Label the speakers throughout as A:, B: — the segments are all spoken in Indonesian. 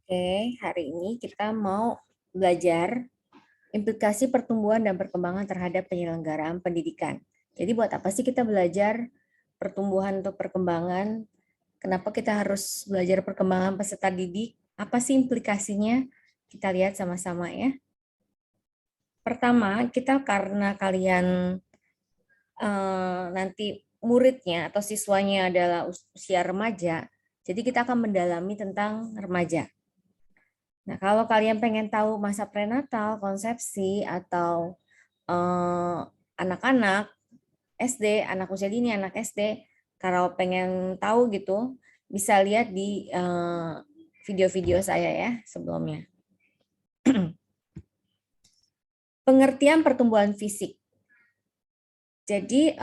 A: Oke, hari ini kita mau belajar implikasi pertumbuhan dan perkembangan terhadap penyelenggaraan pendidikan. Jadi buat apa sih kita belajar pertumbuhan atau perkembangan? Kenapa kita harus belajar perkembangan peserta didik? Apa sih implikasinya? Kita lihat sama-sama ya. Pertama, kita karena kalian nanti muridnya atau siswanya adalah usia remaja, jadi kita akan mendalami tentang remaja. Nah, kalau kalian pengen tahu masa prenatal, konsepsi, atau anak-anak SD, anak usia dini, anak SD, kalau pengen tahu gitu, bisa lihat di video-video saya ya sebelumnya. Pengertian pertumbuhan fisik. Jadi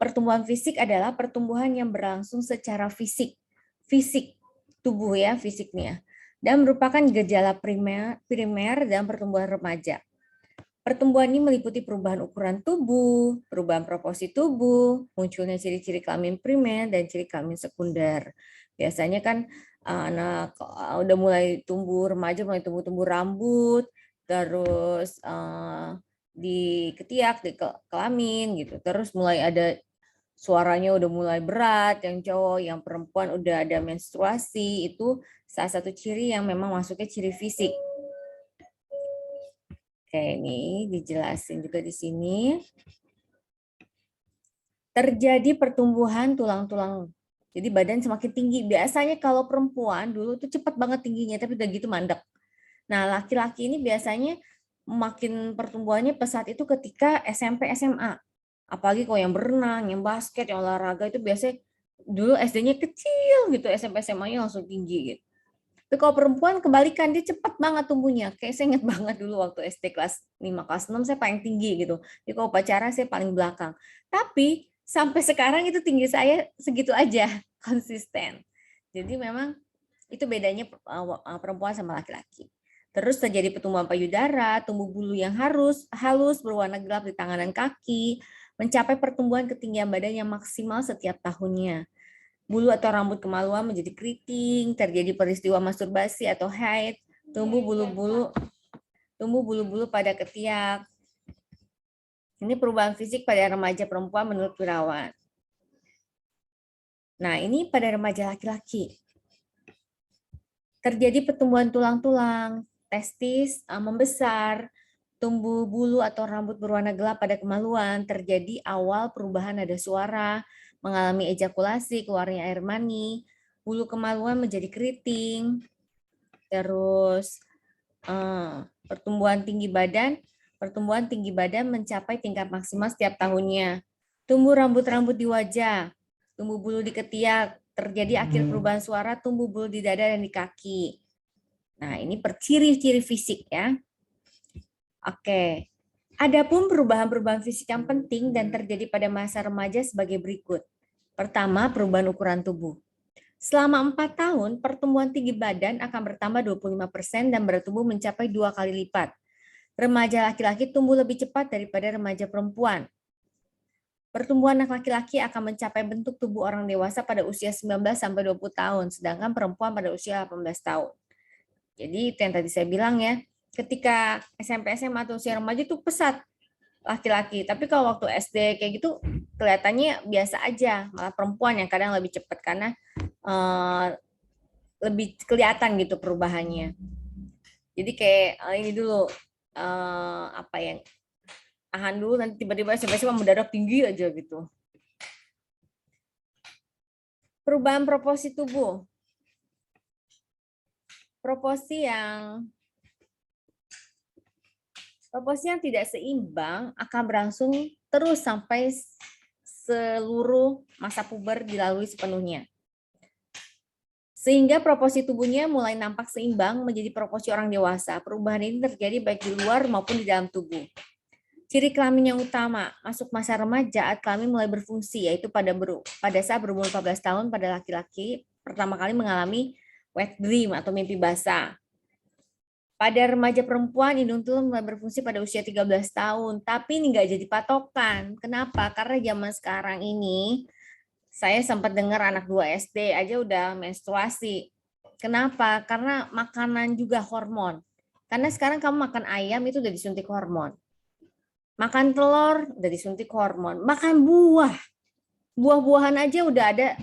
A: pertumbuhan fisik adalah pertumbuhan yang berlangsung secara fisik tubuh ya, fisiknya, dan merupakan gejala primer dan pertumbuhan remaja. Pertumbuhan ini meliputi perubahan ukuran tubuh, perubahan proporsi tubuh, munculnya ciri-ciri kelamin primer dan ciri kelamin sekunder. Biasanya kan anak udah mulai tumbuh, remaja mulai tumbuh rambut, terus di ketiak, di kelamin gitu. Terus mulai ada suaranya udah mulai berat, yang cowok, yang perempuan udah ada menstruasi, itu salah satu ciri yang memang masuknya ciri fisik. Oke, ini dijelasin juga di sini. Terjadi pertumbuhan tulang-tulang. Jadi badan semakin tinggi. Biasanya kalau perempuan dulu tuh cepat banget tingginya, tapi udah gitu mandek. Nah, laki-laki ini biasanya makin pertumbuhannya pesat itu ketika SMP, SMA. Apalagi kalau yang berenang, yang basket, yang olahraga itu biasanya dulu SD-nya kecil gitu, SMP, SMA-nya langsung tinggi gitu. Tapi kalau perempuan kebalikan, dia cepat banget tumbuhnya. Kayak saya ingat banget dulu waktu SD kelas 5, kelas 6 saya paling tinggi gitu. Jadi kalau upacara saya paling belakang. Tapi sampai sekarang itu tinggi saya segitu aja, konsisten. Jadi memang itu bedanya perempuan sama laki-laki. Terus terjadi pertumbuhan payudara, tumbuh bulu yang halus berwarna gelap di tangan dan kaki, mencapai pertumbuhan ketinggian badan yang maksimal setiap tahunnya. Bulu atau rambut kemaluan menjadi keriting, terjadi peristiwa masturbasi atau haid, tumbuh bulu-bulu pada ketiak. Ini perubahan fisik pada remaja perempuan menurut Wirawan. Nah, ini pada remaja laki-laki. Terjadi pertumbuhan tulang-tulang, testis membesar, tumbuh bulu atau rambut berwarna gelap pada kemaluan, terjadi awal perubahan nada suara, mengalami ejakulasi, keluarnya air mani, bulu kemaluan menjadi keriting, terus pertumbuhan tinggi badan mencapai tingkat maksimal setiap tahunnya. Tumbuh rambut-rambut di wajah, tumbuh bulu di ketiak, terjadi akhir perubahan suara, tumbuh bulu di dada dan di kaki. Nah, ini ciri-ciri fisik ya. Oke. Adapun perubahan-perubahan fisik yang penting dan terjadi pada masa remaja sebagai berikut. Pertama, perubahan ukuran tubuh. Selama 4 tahun, pertumbuhan tinggi badan akan bertambah 25% dan bertumbuh mencapai 2 kali lipat. Remaja laki-laki tumbuh lebih cepat daripada remaja perempuan. Pertumbuhan anak laki-laki akan mencapai bentuk tubuh orang dewasa pada usia 19 sampai 20 tahun, sedangkan perempuan pada usia 18 tahun. Jadi itu yang tadi saya bilang ya, ketika SMP, SMA atau usia remaja itu pesat laki-laki, tapi kalau waktu SD kayak gitu kelihatannya biasa aja, malah perempuan yang kadang lebih cepat karena lebih kelihatan gitu perubahannya. Jadi kayak ini dulu apa yang tahan dulu nanti tiba-tiba SMP mendadak tinggi aja gitu. Perubahan proporsi tubuh. Proporsi yang tidak seimbang akan berlangsung terus sampai seluruh masa puber dilalui sepenuhnya. Sehingga proporsi tubuhnya mulai nampak seimbang menjadi proporsi orang dewasa. Perubahan ini terjadi baik di luar maupun di dalam tubuh. Ciri kelamin yang utama, masuk masa remaja, kelamin mulai berfungsi, yaitu pada saat berumur 14 tahun pada laki-laki pertama kali mengalami wet dream atau mimpi basah. Pada remaja perempuan, hidung tulang mulai berfungsi pada usia 13 tahun. Tapi ini nggak jadi patokan. Kenapa? Karena zaman sekarang ini, saya sempat dengar anak 2 SD aja udah menstruasi. Kenapa? Karena makanan juga hormon. Karena sekarang kamu makan ayam itu udah disuntik hormon. Makan telur udah disuntik hormon. Makan buah. Buah-buahan aja udah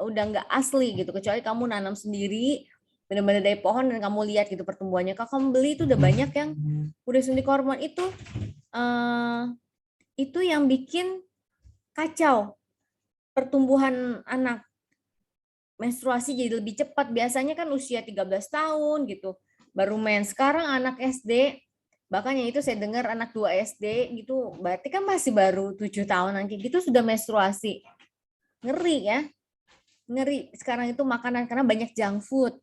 A: nggak asli gitu. Kecuali kamu nanam sendiri, benar-benar dari pohon dan kamu lihat gitu pertumbuhannya. Kalau kamu beli itu udah banyak yang udah suntik hormon itu yang bikin kacau pertumbuhan anak. Menstruasi jadi lebih cepat. Biasanya kan usia 13 tahun gitu. Baru main. Sekarang anak SD, bahkan yang itu saya dengar anak 2 SD gitu, berarti kan masih baru 7 tahunan kayak gitu sudah menstruasi. Ngeri ya. Ngeri. Sekarang itu makanan karena banyak junk food.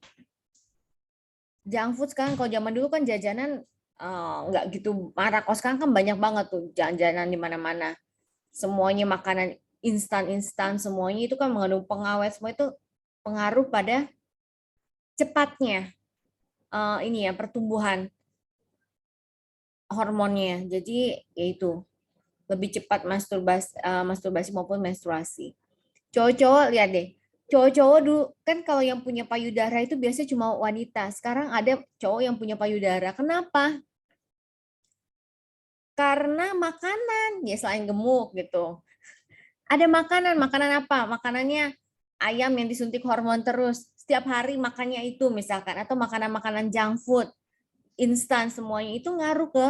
A: Junk food sekarang kalau zaman dulu kan jajanan nggak gitu marah. Kalau sekarang kan banyak banget tuh jajanan di mana-mana. Semuanya makanan instan-instan, semuanya itu kan mengandung pengawet, semua itu pengaruh pada cepatnya ini ya pertumbuhan hormonnya. Jadi yaitu lebih cepat masturbasi maupun menstruasi. Cowok-cowok lihat deh. Cowok-cowok dulu kan kalau yang punya payudara itu biasanya cuma wanita. Sekarang ada cowok yang punya payudara. Kenapa? Karena makanan, ya selain gemuk gitu. Ada makanan apa? Makanannya ayam yang disuntik hormon terus. Setiap hari makannya itu misalkan. Atau makanan-makanan junk food. Instan semuanya itu ngaruh ke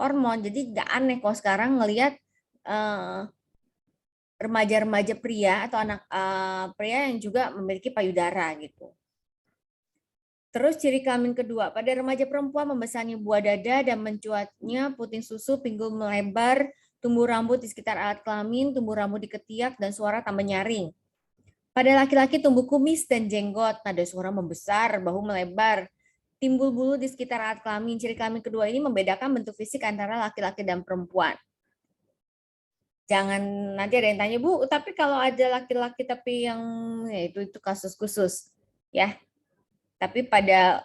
A: hormon. Jadi nggak aneh kalau sekarang ngelihat remaja-remaja pria atau anak pria yang juga memiliki payudara gitu. Terus ciri kelamin kedua, pada remaja perempuan membesarnya buah dada dan mencuatnya puting susu, pinggul melebar, tumbuh rambut di sekitar alat kelamin, tumbuh rambut di ketiak, dan suara tambah nyaring. Pada laki-laki tumbuh kumis dan jenggot, nada suara membesar, bahu melebar, timbul bulu di sekitar alat kelamin. Ciri kelamin kedua ini membedakan bentuk fisik antara laki-laki dan perempuan. Jangan nanti ada yang tanya, Bu, tapi kalau ada laki-laki tapi yang ya itu kasus khusus ya. Tapi pada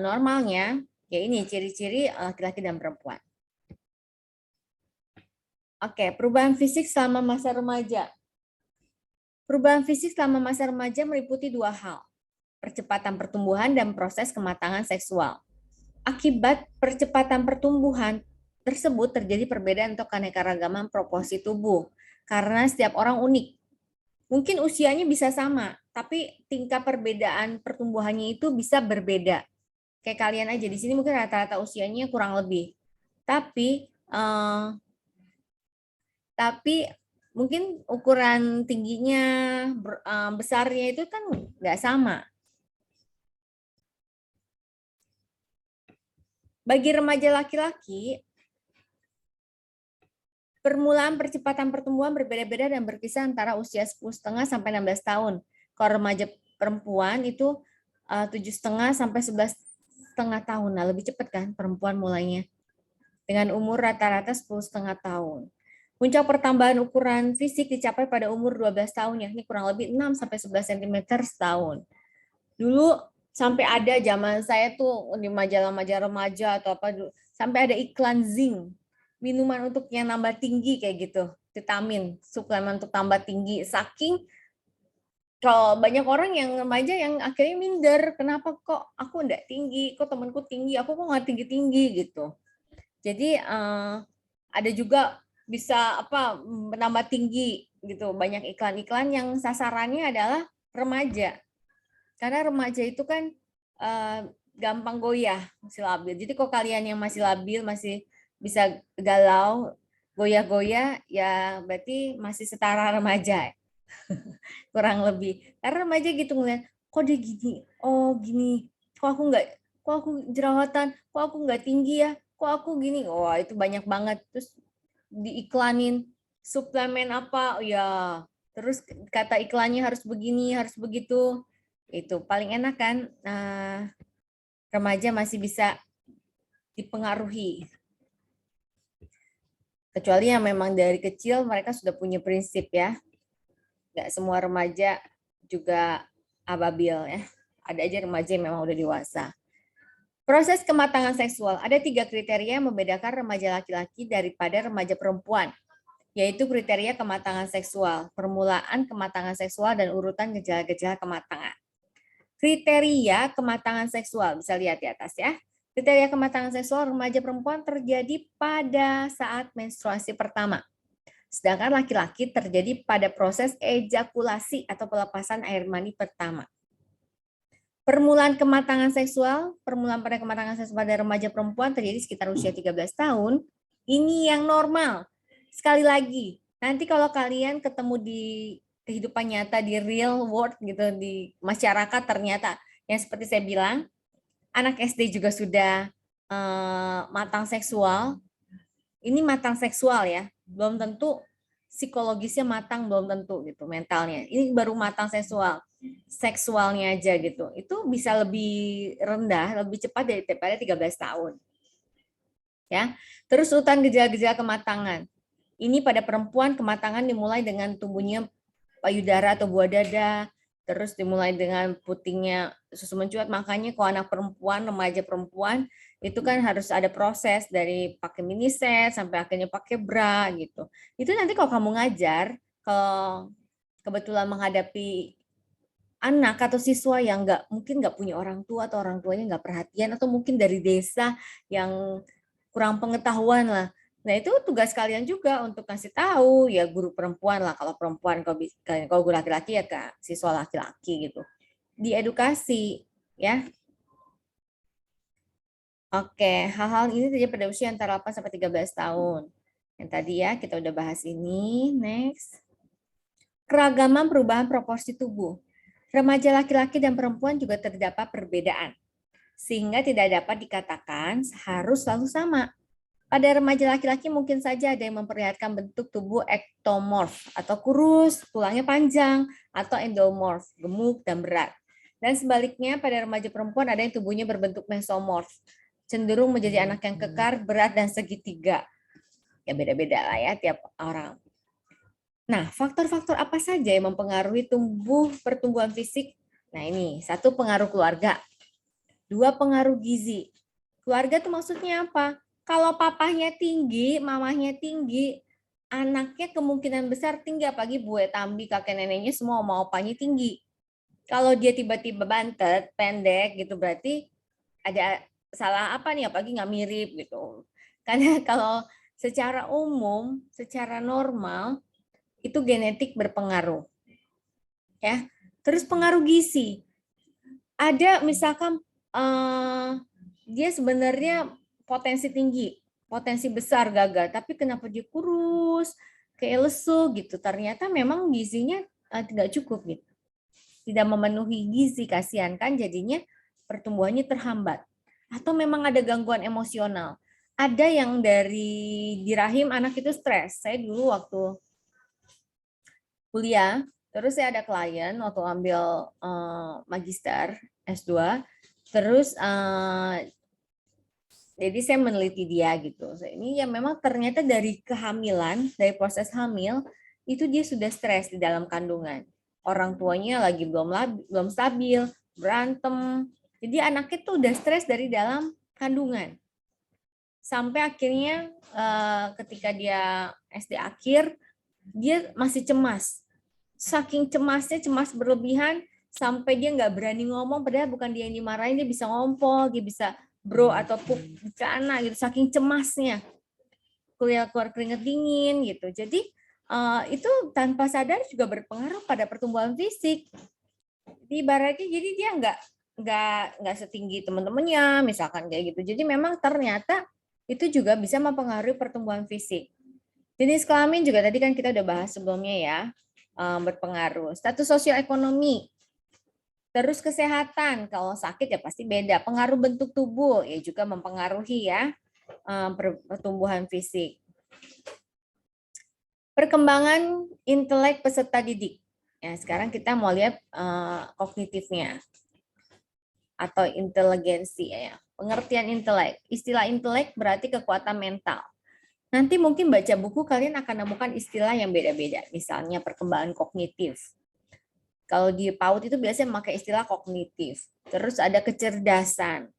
A: normalnya ya ini ciri-ciri laki-laki dan perempuan. Oke, perubahan fisik selama masa remaja. Perubahan fisik selama masa remaja meliputi dua hal, percepatan pertumbuhan dan proses kematangan seksual. Akibat percepatan pertumbuhan tersebut terjadi perbedaan untuk keanekaragaman proporsi tubuh karena setiap orang unik. Mungkin usianya bisa sama, tapi tingkat perbedaan pertumbuhannya itu bisa berbeda. Kayak kalian aja di sini mungkin rata-rata usianya kurang lebih. Tapi mungkin ukuran tingginya, besarnya itu kan nggak sama. Bagi remaja laki-laki, permulaan percepatan pertumbuhan berbeda-beda dan berkisar antara usia 10,5 sampai 16 tahun. Kalau remaja perempuan itu 7,5 sampai 11,5 tahun. Nah, lebih cepat kan perempuan mulainya. Dengan umur rata-rata 10,5 tahun. Puncak pertambahan ukuran fisik dicapai pada umur 12 tahun, yakni kurang lebih 6 sampai 11 cm setahun. Dulu sampai ada zaman saya tuh di majalah-majalah remaja atau apa dulu, sampai ada iklan zinc, minuman untuk yang nambah tinggi kayak gitu, vitamin, suplemen untuk tambah tinggi. Saking kalau banyak orang yang remaja yang akhirnya minder, kenapa kok aku enggak tinggi, kok temanku tinggi, aku kok nggak tinggi-tinggi gitu. Jadi ada juga bisa menambah tinggi gitu. Banyak iklan-iklan yang sasarannya adalah remaja. Karena remaja itu kan gampang goyah, masih labil. Jadi kok kalian yang masih labil, masih bisa galau, goyah-goyah, ya berarti masih setara remaja. Kurang lebih. Karena remaja gitu ngeliat, kok dia gini, oh gini, kok aku jerawatan, kok aku nggak tinggi ya, kok aku gini, wah itu banyak banget. Terus diiklanin suplemen apa, ya terus kata iklannya harus begini, harus begitu. Itu paling enak kan, remaja masih bisa dipengaruhi. Kecuali yang memang dari kecil mereka sudah punya prinsip ya. Nggak semua remaja juga ababil ya. Ada aja remaja yang memang udah dewasa. Proses kematangan seksual. Ada 3 kriteria yang membedakan remaja laki-laki daripada remaja perempuan, yaitu kriteria kematangan seksual, permulaan kematangan seksual, dan urutan gejala-gejala kematangan. Kriteria kematangan seksual, bisa lihat di atas ya. Kriteria kematangan seksual remaja perempuan terjadi pada saat menstruasi pertama. Sedangkan laki-laki terjadi pada proses ejakulasi atau pelepasan air mani pertama. Permulaan pada kematangan seksual pada remaja perempuan terjadi sekitar usia 13 tahun. Ini yang normal. Sekali lagi, nanti kalau kalian ketemu di kehidupan nyata, di real world gitu, di masyarakat, ternyata yang seperti saya bilang, anak SD juga sudah matang seksual. Ini matang seksual ya, belum tentu psikologisnya matang, belum tentu gitu, mentalnya. Ini baru matang seksualnya aja gitu. Itu bisa lebih rendah, lebih cepat daripada 13 tahun. Ya. Terus urutan gejala-gejala kematangan. Ini pada perempuan kematangan dimulai dengan tumbuhnya payudara atau buah dada, terus dimulai dengan putingnya susu mencuat. Makanya kalau anak perempuan, remaja perempuan, itu kan harus ada proses dari pakai miniset sampai akhirnya pakai bra gitu. Itu nanti kalau kamu ngajar, kalau kebetulan menghadapi anak atau siswa yang mungkin nggak punya orang tua atau orang tuanya nggak perhatian atau mungkin dari desa yang kurang pengetahuan lah. Nah, itu tugas kalian juga untuk kasih tahu ya guru perempuan lah, kalau perempuan, kalau guru laki-laki ya ke siswa laki-laki gitu. Diedukasi ya. Oke, hal-hal ini terjadi pada usia antara 8 sampai 13 tahun. Yang tadi ya kita udah bahas ini. Next. Keragaman perubahan proporsi tubuh. Remaja laki-laki dan perempuan juga terdapat perbedaan, sehingga tidak dapat dikatakan harus selalu sama. Pada remaja laki-laki mungkin saja ada yang memperlihatkan bentuk tubuh ektomorf atau kurus, tulangnya panjang, atau endomorf, gemuk dan berat. Dan sebaliknya pada remaja perempuan ada yang tubuhnya berbentuk mesomorf, cenderung menjadi anak yang kekar, berat, dan segitiga. Ya beda-beda lah ya tiap orang. Nah, faktor-faktor apa saja yang mempengaruhi pertumbuhan fisik? Nah ini, satu pengaruh keluarga, dua pengaruh gizi. Keluarga itu maksudnya apa? Kalau papahnya tinggi, mamahnya tinggi, anaknya kemungkinan besar tinggi, apalagi bue tambi, kakek neneknya semua oma opanya tinggi. Kalau dia tiba-tiba bantet, pendek gitu, berarti ada salah apa nih, apalagi nggak mirip gitu. Karena kalau secara umum, secara normal, itu genetik berpengaruh. Ya. Terus pengaruh gizi. Ada misalkan dia sebenarnya potensi tinggi, potensi besar gagal, tapi kenapa dia kurus, kayak lesu gitu. Ternyata memang gizinya tidak cukup gitu. Tidak memenuhi gizi, kasihan kan jadinya pertumbuhannya terhambat. Atau memang ada gangguan emosional. Ada yang di rahim anak itu stres. Saya dulu waktu kuliah, terus saya ada klien waktu ambil magister S2, terus jadi saya meneliti dia gitu. Ini ya memang ternyata dari kehamilan, dari proses hamil, itu dia sudah stres di dalam kandungan. Orang tuanya lagi belum stabil, berantem. Jadi anaknya tuh udah stres dari dalam kandungan. Sampai akhirnya ketika dia SD akhir, dia masih cemas. Saking cemasnya, cemas berlebihan, sampai dia nggak berani ngomong, padahal bukan dia yang dimarahin, dia bisa ngompol, dia bisa bro atau pup bencana gitu, saking cemasnya. Keluar keringat dingin gitu. Jadi itu tanpa sadar juga berpengaruh pada pertumbuhan fisik. Jadi ibaratnya jadi dia nggak setinggi teman-temannya, misalkan kayak gitu. Jadi memang ternyata itu juga bisa mempengaruhi pertumbuhan fisik. Jenis kelamin juga tadi kan kita udah bahas sebelumnya ya, berpengaruh. Status sosial ekonomi, terus kesehatan, kalau sakit ya pasti beda. Pengaruh bentuk tubuh ya juga mempengaruhi ya pertumbuhan fisik. Perkembangan intelek peserta didik. Ya, sekarang kita mau lihat kognitifnya atau inteligensi ya. Pengertian intelek. Istilah intelek berarti kekuatan mental. Nanti mungkin baca buku kalian akan menemukan istilah yang beda-beda. Misalnya perkembangan kognitif. Kalau di PAUD itu biasanya memakai istilah kognitif. Terus ada kecerdasan.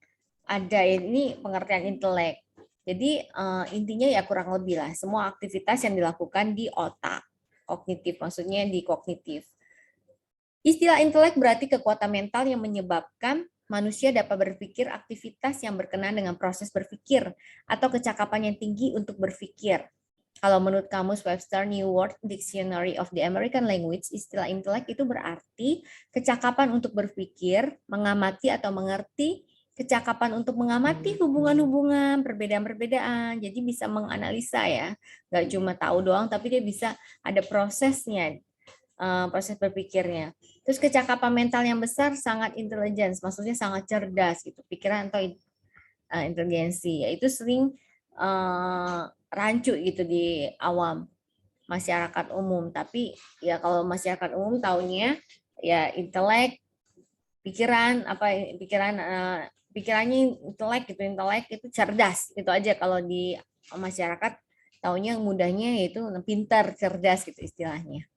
A: Ada ini pengertian intelek. Jadi intinya ya kurang lebih lah. Semua aktivitas yang dilakukan di otak. Kognitif maksudnya di kognitif. Istilah intelek berarti kekuatan mental yang menyebabkan manusia dapat berpikir aktivitas yang berkenaan dengan proses berpikir atau kecakapan yang tinggi untuk berpikir. Kalau menurut Kamus Webster New World Dictionary of the American Language, istilah intelek itu berarti kecakapan untuk berpikir, mengamati atau mengerti, kecakapan untuk mengamati hubungan-hubungan, perbedaan-perbedaan. Jadi bisa menganalisa ya, nggak cuma tahu doang, tapi dia bisa ada prosesnya, proses berpikirnya. Terus kecakapan mental yang besar sangat intelligence, maksudnya sangat cerdas gitu, pikiran atau inteligensi. Itu sering rancu gitu di awam masyarakat umum. Tapi ya kalau masyarakat umum taunya ya intelek, pikiran apa pikiran pikirannya intelek itu cerdas itu aja kalau di masyarakat taunya mudahnya yaitu pintar cerdas gitu istilahnya.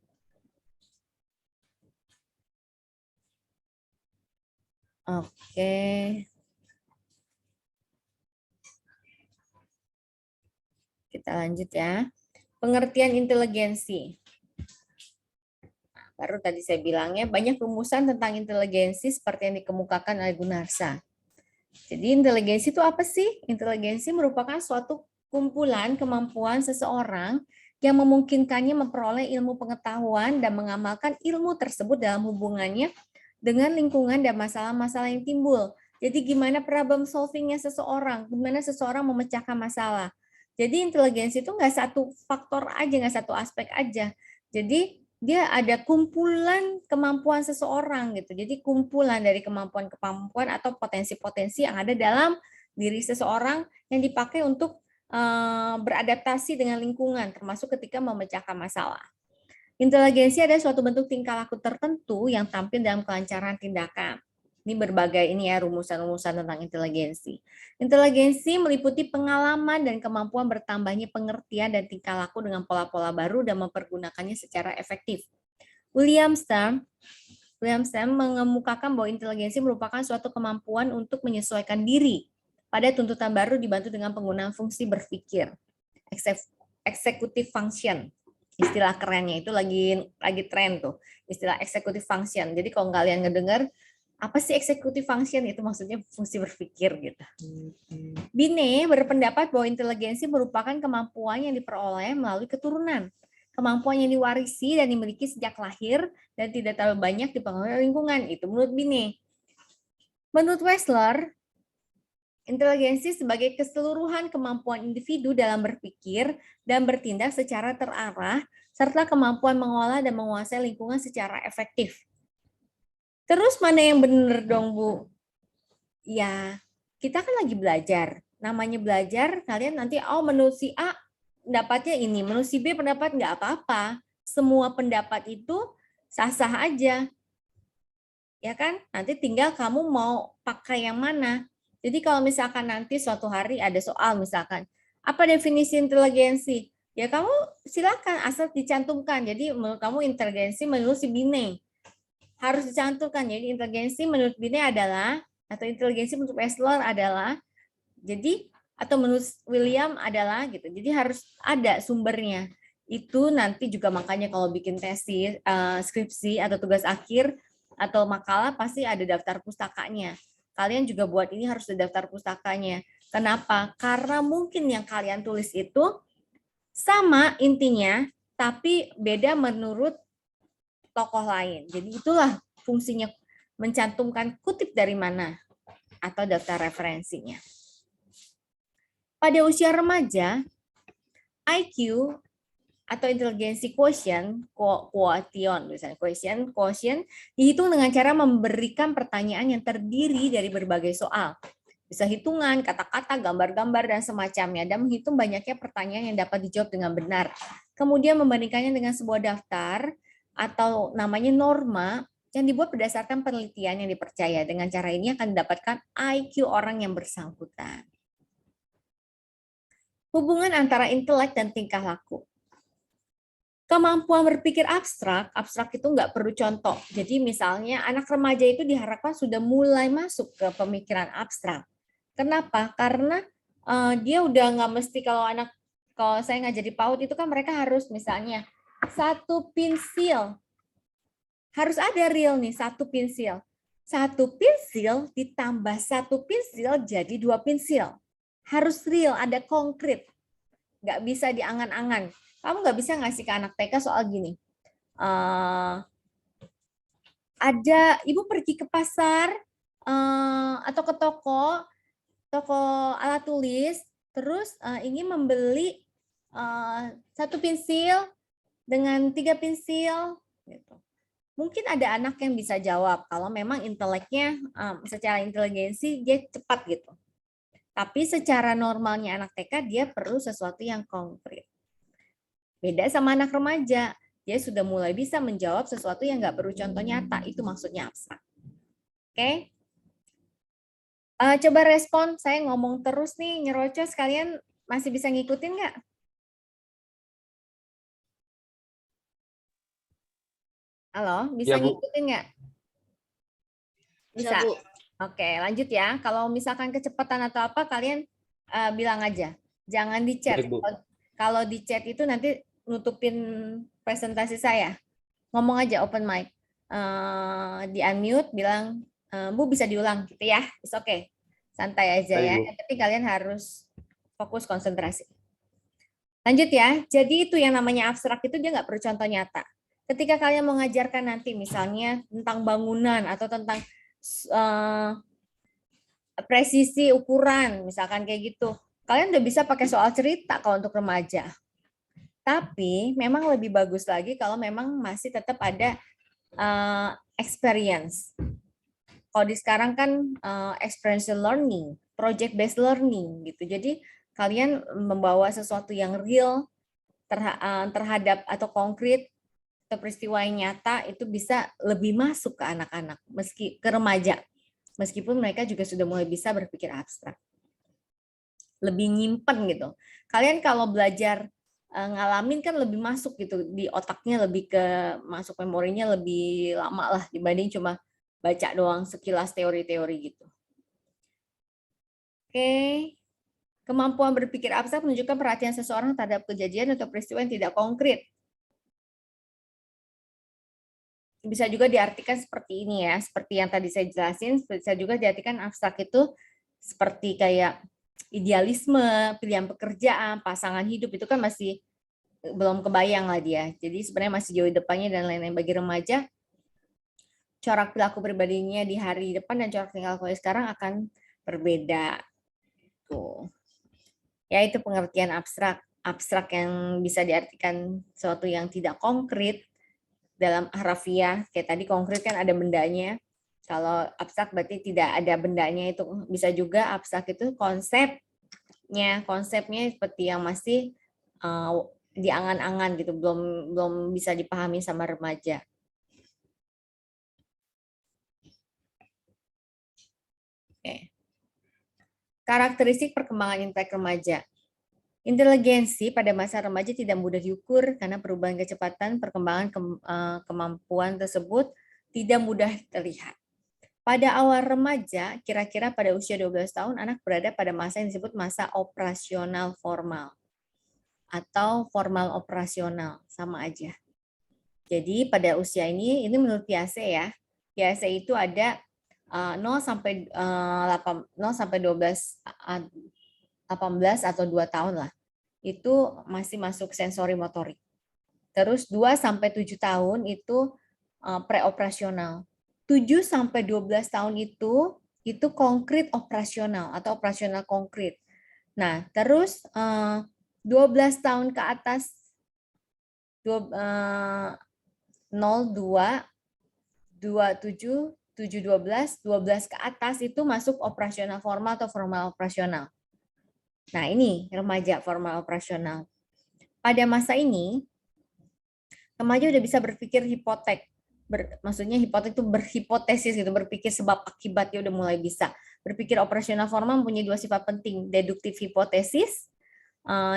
A: Oke, kita lanjut ya. Pengertian inteligensi. Baru tadi saya bilangnya banyak rumusan tentang inteligensi seperti yang dikemukakan oleh Gunarsa. Jadi inteligensi itu apa sih? Inteligensi merupakan suatu kumpulan kemampuan seseorang yang memungkinkannya memperoleh ilmu pengetahuan dan mengamalkan ilmu tersebut dalam hubungannya dengan lingkungan dan masalah-masalah yang timbul. Jadi gimana problem solvingnya seseorang, gimana seseorang memecahkan masalah. Jadi inteligensi itu nggak satu faktor aja, nggak satu aspek aja. Jadi dia ada kumpulan kemampuan seseorang gitu. Jadi kumpulan dari kemampuan-kemampuan atau potensi-potensi yang ada dalam diri seseorang yang dipakai untuk beradaptasi dengan lingkungan, termasuk ketika memecahkan masalah. Inteligensi ada suatu bentuk tingkah laku tertentu yang tampil dalam kelancaran tindakan. Ini berbagai ini ya rumusan-rumusan tentang inteligensi. Inteligensi meliputi pengalaman dan kemampuan bertambahnya pengertian dan tingkah laku dengan pola-pola baru dan mempergunakannya secara efektif. William Sturm mengemukakan bahwa inteligensi merupakan suatu kemampuan untuk menyesuaikan diri pada tuntutan baru dibantu dengan penggunaan fungsi berpikir, executive function. Istilah kerennya itu lagi tren tuh, istilah executive function. Jadi kalau kalian ngedengar apa sih executive function, itu maksudnya fungsi berpikir gitu. Binet berpendapat bahwa inteligensi merupakan kemampuan yang diperoleh melalui keturunan. Kemampuan yang diwarisi dan dimiliki sejak lahir dan tidak terlalu banyak dipengaruhi oleh lingkungan. Itu menurut Binet. Menurut Wessler, inteligensi sebagai keseluruhan kemampuan individu dalam berpikir dan bertindak secara terarah, serta kemampuan mengolah dan menguasai lingkungan secara efektif. Terus mana yang benar dong, Bu? Ya, kita kan lagi belajar. Namanya belajar, kalian nanti, oh menurut si A pendapatnya ini, menurut si B pendapat nggak apa-apa. Semua pendapat itu sah-sah aja. Ya kan? Nanti tinggal kamu mau pakai yang mana. Jadi kalau misalkan nanti suatu hari ada soal misalkan, apa definisi inteligensi? Ya kamu silakan asal dicantumkan. Jadi menurut kamu inteligensi menurut si Bine harus dicantumkan. Jadi inteligensi menurut Bine adalah atau inteligensi menurut Wessler adalah jadi atau menurut William adalah gitu. Jadi harus ada sumbernya. Itu nanti juga makanya kalau bikin tesis, skripsi atau tugas akhir atau makalah pasti ada daftar pustakanya. Kalian juga buat ini harus ada daftar pustakanya. Kenapa? Karena mungkin yang kalian tulis itu sama intinya, tapi beda menurut tokoh lain. Jadi itulah fungsinya mencantumkan kutip dari mana atau daftar referensinya. Pada usia remaja, IQ atau inteligensi quotient, misalnya quotient dihitung dengan cara memberikan pertanyaan yang terdiri dari berbagai soal. Bisa hitungan, kata-kata, gambar-gambar, dan semacamnya, dan menghitung banyaknya pertanyaan yang dapat dijawab dengan benar. Kemudian membandingkannya dengan sebuah daftar atau namanya norma yang dibuat berdasarkan penelitian yang dipercaya. Dengan cara ini akan didapatkan IQ orang yang bersangkutan. Hubungan antara intelek dan tingkah laku. Kemampuan berpikir abstrak itu nggak perlu contoh. Jadi misalnya anak remaja itu diharapkan sudah mulai masuk ke pemikiran abstrak. Kenapa? Karena dia udah nggak mesti kalau saya ngajar di PAUD itu kan mereka harus misalnya satu pensil Harus ada real nih, 1 pensil. 1 pensil ditambah 1 pensil jadi 2 pensil. Harus real, ada konkret. Nggak bisa diangan-angan. Kamu nggak bisa ngasih ke anak TK soal gini. Ada ibu pergi ke pasar atau ke toko alat tulis, terus ingin membeli 1 pensil dengan 3 pensil. Gitu. Mungkin ada anak yang bisa jawab kalau memang inteleknya secara inteligensi dia cepat gitu. Tapi secara normalnya anak TK dia perlu sesuatu yang konkret. Beda sama anak remaja, dia sudah mulai bisa menjawab sesuatu yang nggak perlu contoh nyata. Itu maksudnya abstrak. Oke? Coba respon, saya ngomong terus nih, nyerocos, kalian masih bisa ngikutin nggak? Halo, bisa
B: Ya, Bu.
A: ngikutin nggak? Bisa.
C: Bu.
A: Oke, lanjut ya. Kalau misalkan kecepatan atau apa, kalian bilang aja. Jangan di chat.
B: Baik, Bu.
A: Kalau di chat itu nanti nutupin presentasi saya. Ngomong aja open mic. Di unmute, bilang, Bu bisa diulang gitu ya. It's okay. Santai aja
B: Baik,
A: ya.
B: Bu.
A: Tapi kalian harus fokus konsentrasi. Lanjut ya. Jadi itu yang namanya abstrak itu dia nggak perlu contoh nyata. Ketika kalian mengajarkan nanti misalnya tentang bangunan atau tentang presisi ukuran, misalkan kayak gitu. Kalian udah bisa pakai soal cerita kalau untuk remaja. Tapi memang lebih bagus lagi kalau memang masih tetap ada experience. Kalau di sekarang kan experiential learning, project based learning gitu. Jadi kalian membawa sesuatu yang real terhadap atau konkret atau peristiwa yang nyata itu bisa lebih masuk ke anak-anak, meski ke remaja. Meskipun mereka juga sudah mulai bisa berpikir abstrak. Lebih nyimpen gitu. Kalian kalau belajar ngalamin kan lebih masuk gitu di otaknya, lebih ke masuk memorinya lebih lama lah dibanding cuma baca doang sekilas teori-teori gitu. Oke. Kemampuan berpikir abstrak menunjukkan perhatian seseorang terhadap kejadian atau peristiwa yang tidak konkret. Bisa juga diartikan seperti ini ya, seperti yang tadi saya jelasin, bisa juga diartikan abstrak itu seperti kayak idealisme, pilihan pekerjaan, pasangan hidup, itu kan masih belum kebayang lah dia. Jadi sebenarnya masih jauh depannya dan lain-lain. Bagi remaja, corak perilaku pribadinya di hari depan dan corak perilaku sekarang akan berbeda. Tuh. Ya itu pengertian abstrak. Abstrak yang bisa diartikan sesuatu yang tidak konkret, dalam harafiah, kayak tadi konkret kan ada bendanya. Kalau abstrak berarti tidak ada bendanya, itu bisa juga abstrak itu konsepnya seperti yang masih diangan-angan gitu, belum bisa dipahami sama remaja. Oke. Karakteristik perkembangan intelek remaja. Inteligensi pada masa remaja tidak mudah diukur karena perubahan kecepatan perkembangan kemampuan tersebut tidak mudah terlihat. Pada awal remaja, kira-kira pada usia 12 tahun, anak berada pada masa yang disebut masa operasional formal atau formal operasional, sama aja. Jadi pada usia ini menurut Piaget ya, Piaget itu ada 0 sampai 12 18 atau 2 tahun lah, itu masih masuk sensori motorik. Terus 2 sampai 7 tahun itu preoperasional. 7 sampai 12 tahun itu konkret operasional atau operasional konkret. Nah, terus 12 tahun ke atas 0, 2, 27, 7, 12 ke atas itu masuk operasional formal atau formal operasional. Nah, ini remaja formal operasional. Pada masa ini, remaja udah bisa berpikir hipotek. Maksudnya hipotek itu berhipotesis gitu, berpikir sebab akibat, dia udah mulai bisa. Berpikir operasional formal mempunyai 2 sifat penting, deduktif hipotesis.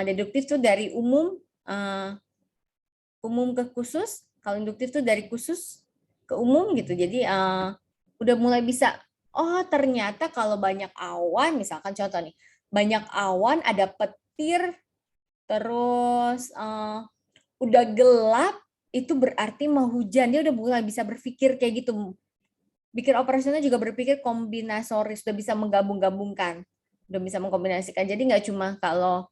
A: Deduktif itu dari umum ke khusus, kalau induktif itu dari khusus ke umum gitu. Jadi udah mulai bisa, oh ternyata kalau banyak awan, misalkan contoh nih, banyak awan, ada petir, terus udah gelap, itu berarti mau hujan, dia udah mulai bisa berpikir kayak gitu. Bikin operasional juga berpikir kombinasoris, udah bisa menggabung-gabungkan, udah bisa mengkombinasikan. Jadi nggak cuma kalau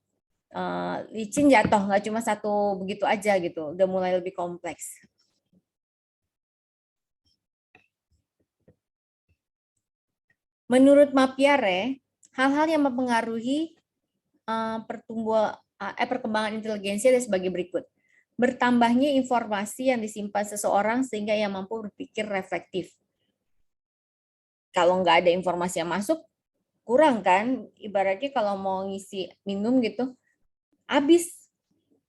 A: licin jatuh, nggak cuma satu begitu aja gitu, udah mulai lebih kompleks. Menurut Mapiare, hal-hal yang mempengaruhi perkembangan inteligensi ada sebagai berikut. Bertambahnya informasi yang disimpan seseorang sehingga ia mampu berpikir reflektif. Kalau nggak ada informasi yang masuk, kurang kan? Ibaratnya kalau mau ngisi minum gitu, habis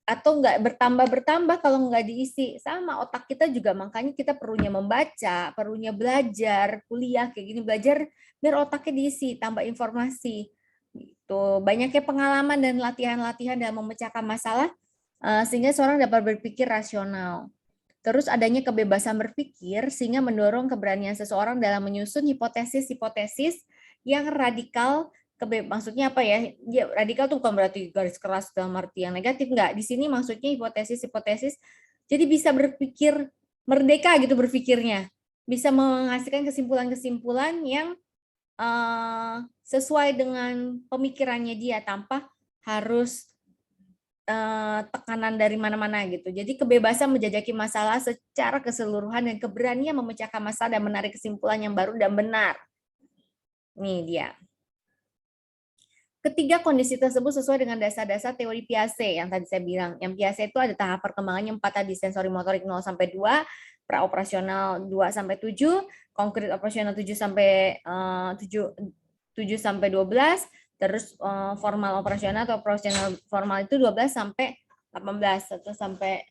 A: atau nggak bertambah kalau nggak diisi. Sama otak kita juga, makanya kita perlunya membaca, perlunya belajar, kuliah kayak gini, belajar biar otaknya diisi, tambah informasi. Gitu. Banyaknya pengalaman dan latihan-latihan dalam memecahkan masalah sehingga seorang dapat berpikir rasional. Terus adanya kebebasan berpikir sehingga mendorong keberanian seseorang dalam menyusun hipotesis-hipotesis yang radikal. Maksudnya apa ya? Ya, radikal tuh bukan berarti garis keras dalam arti yang negatif, enggak. Di sini maksudnya hipotesis-hipotesis. Jadi bisa berpikir merdeka gitu berpikirnya. Bisa menghasilkan kesimpulan-kesimpulan yang sesuai dengan pemikirannya dia tanpa harus tekanan dari mana-mana gitu. Jadi kebebasan menjajaki masalah secara keseluruhan dan keberanian memecahkan masalah dan menarik kesimpulan yang baru dan benar. Nih dia. Ketiga, kondisi tersebut sesuai dengan dasar-dasar teori Piaget yang tadi saya bilang. Yang Piaget itu ada tahap perkembangannya 4 tadi, sensori motorik 0 sampai 2, praoperasional 2 sampai 7, konkret operasional 7 sampai 7 sampai 12, terus formal operasional atau operasional formal itu 12 sampai 18 atau sampai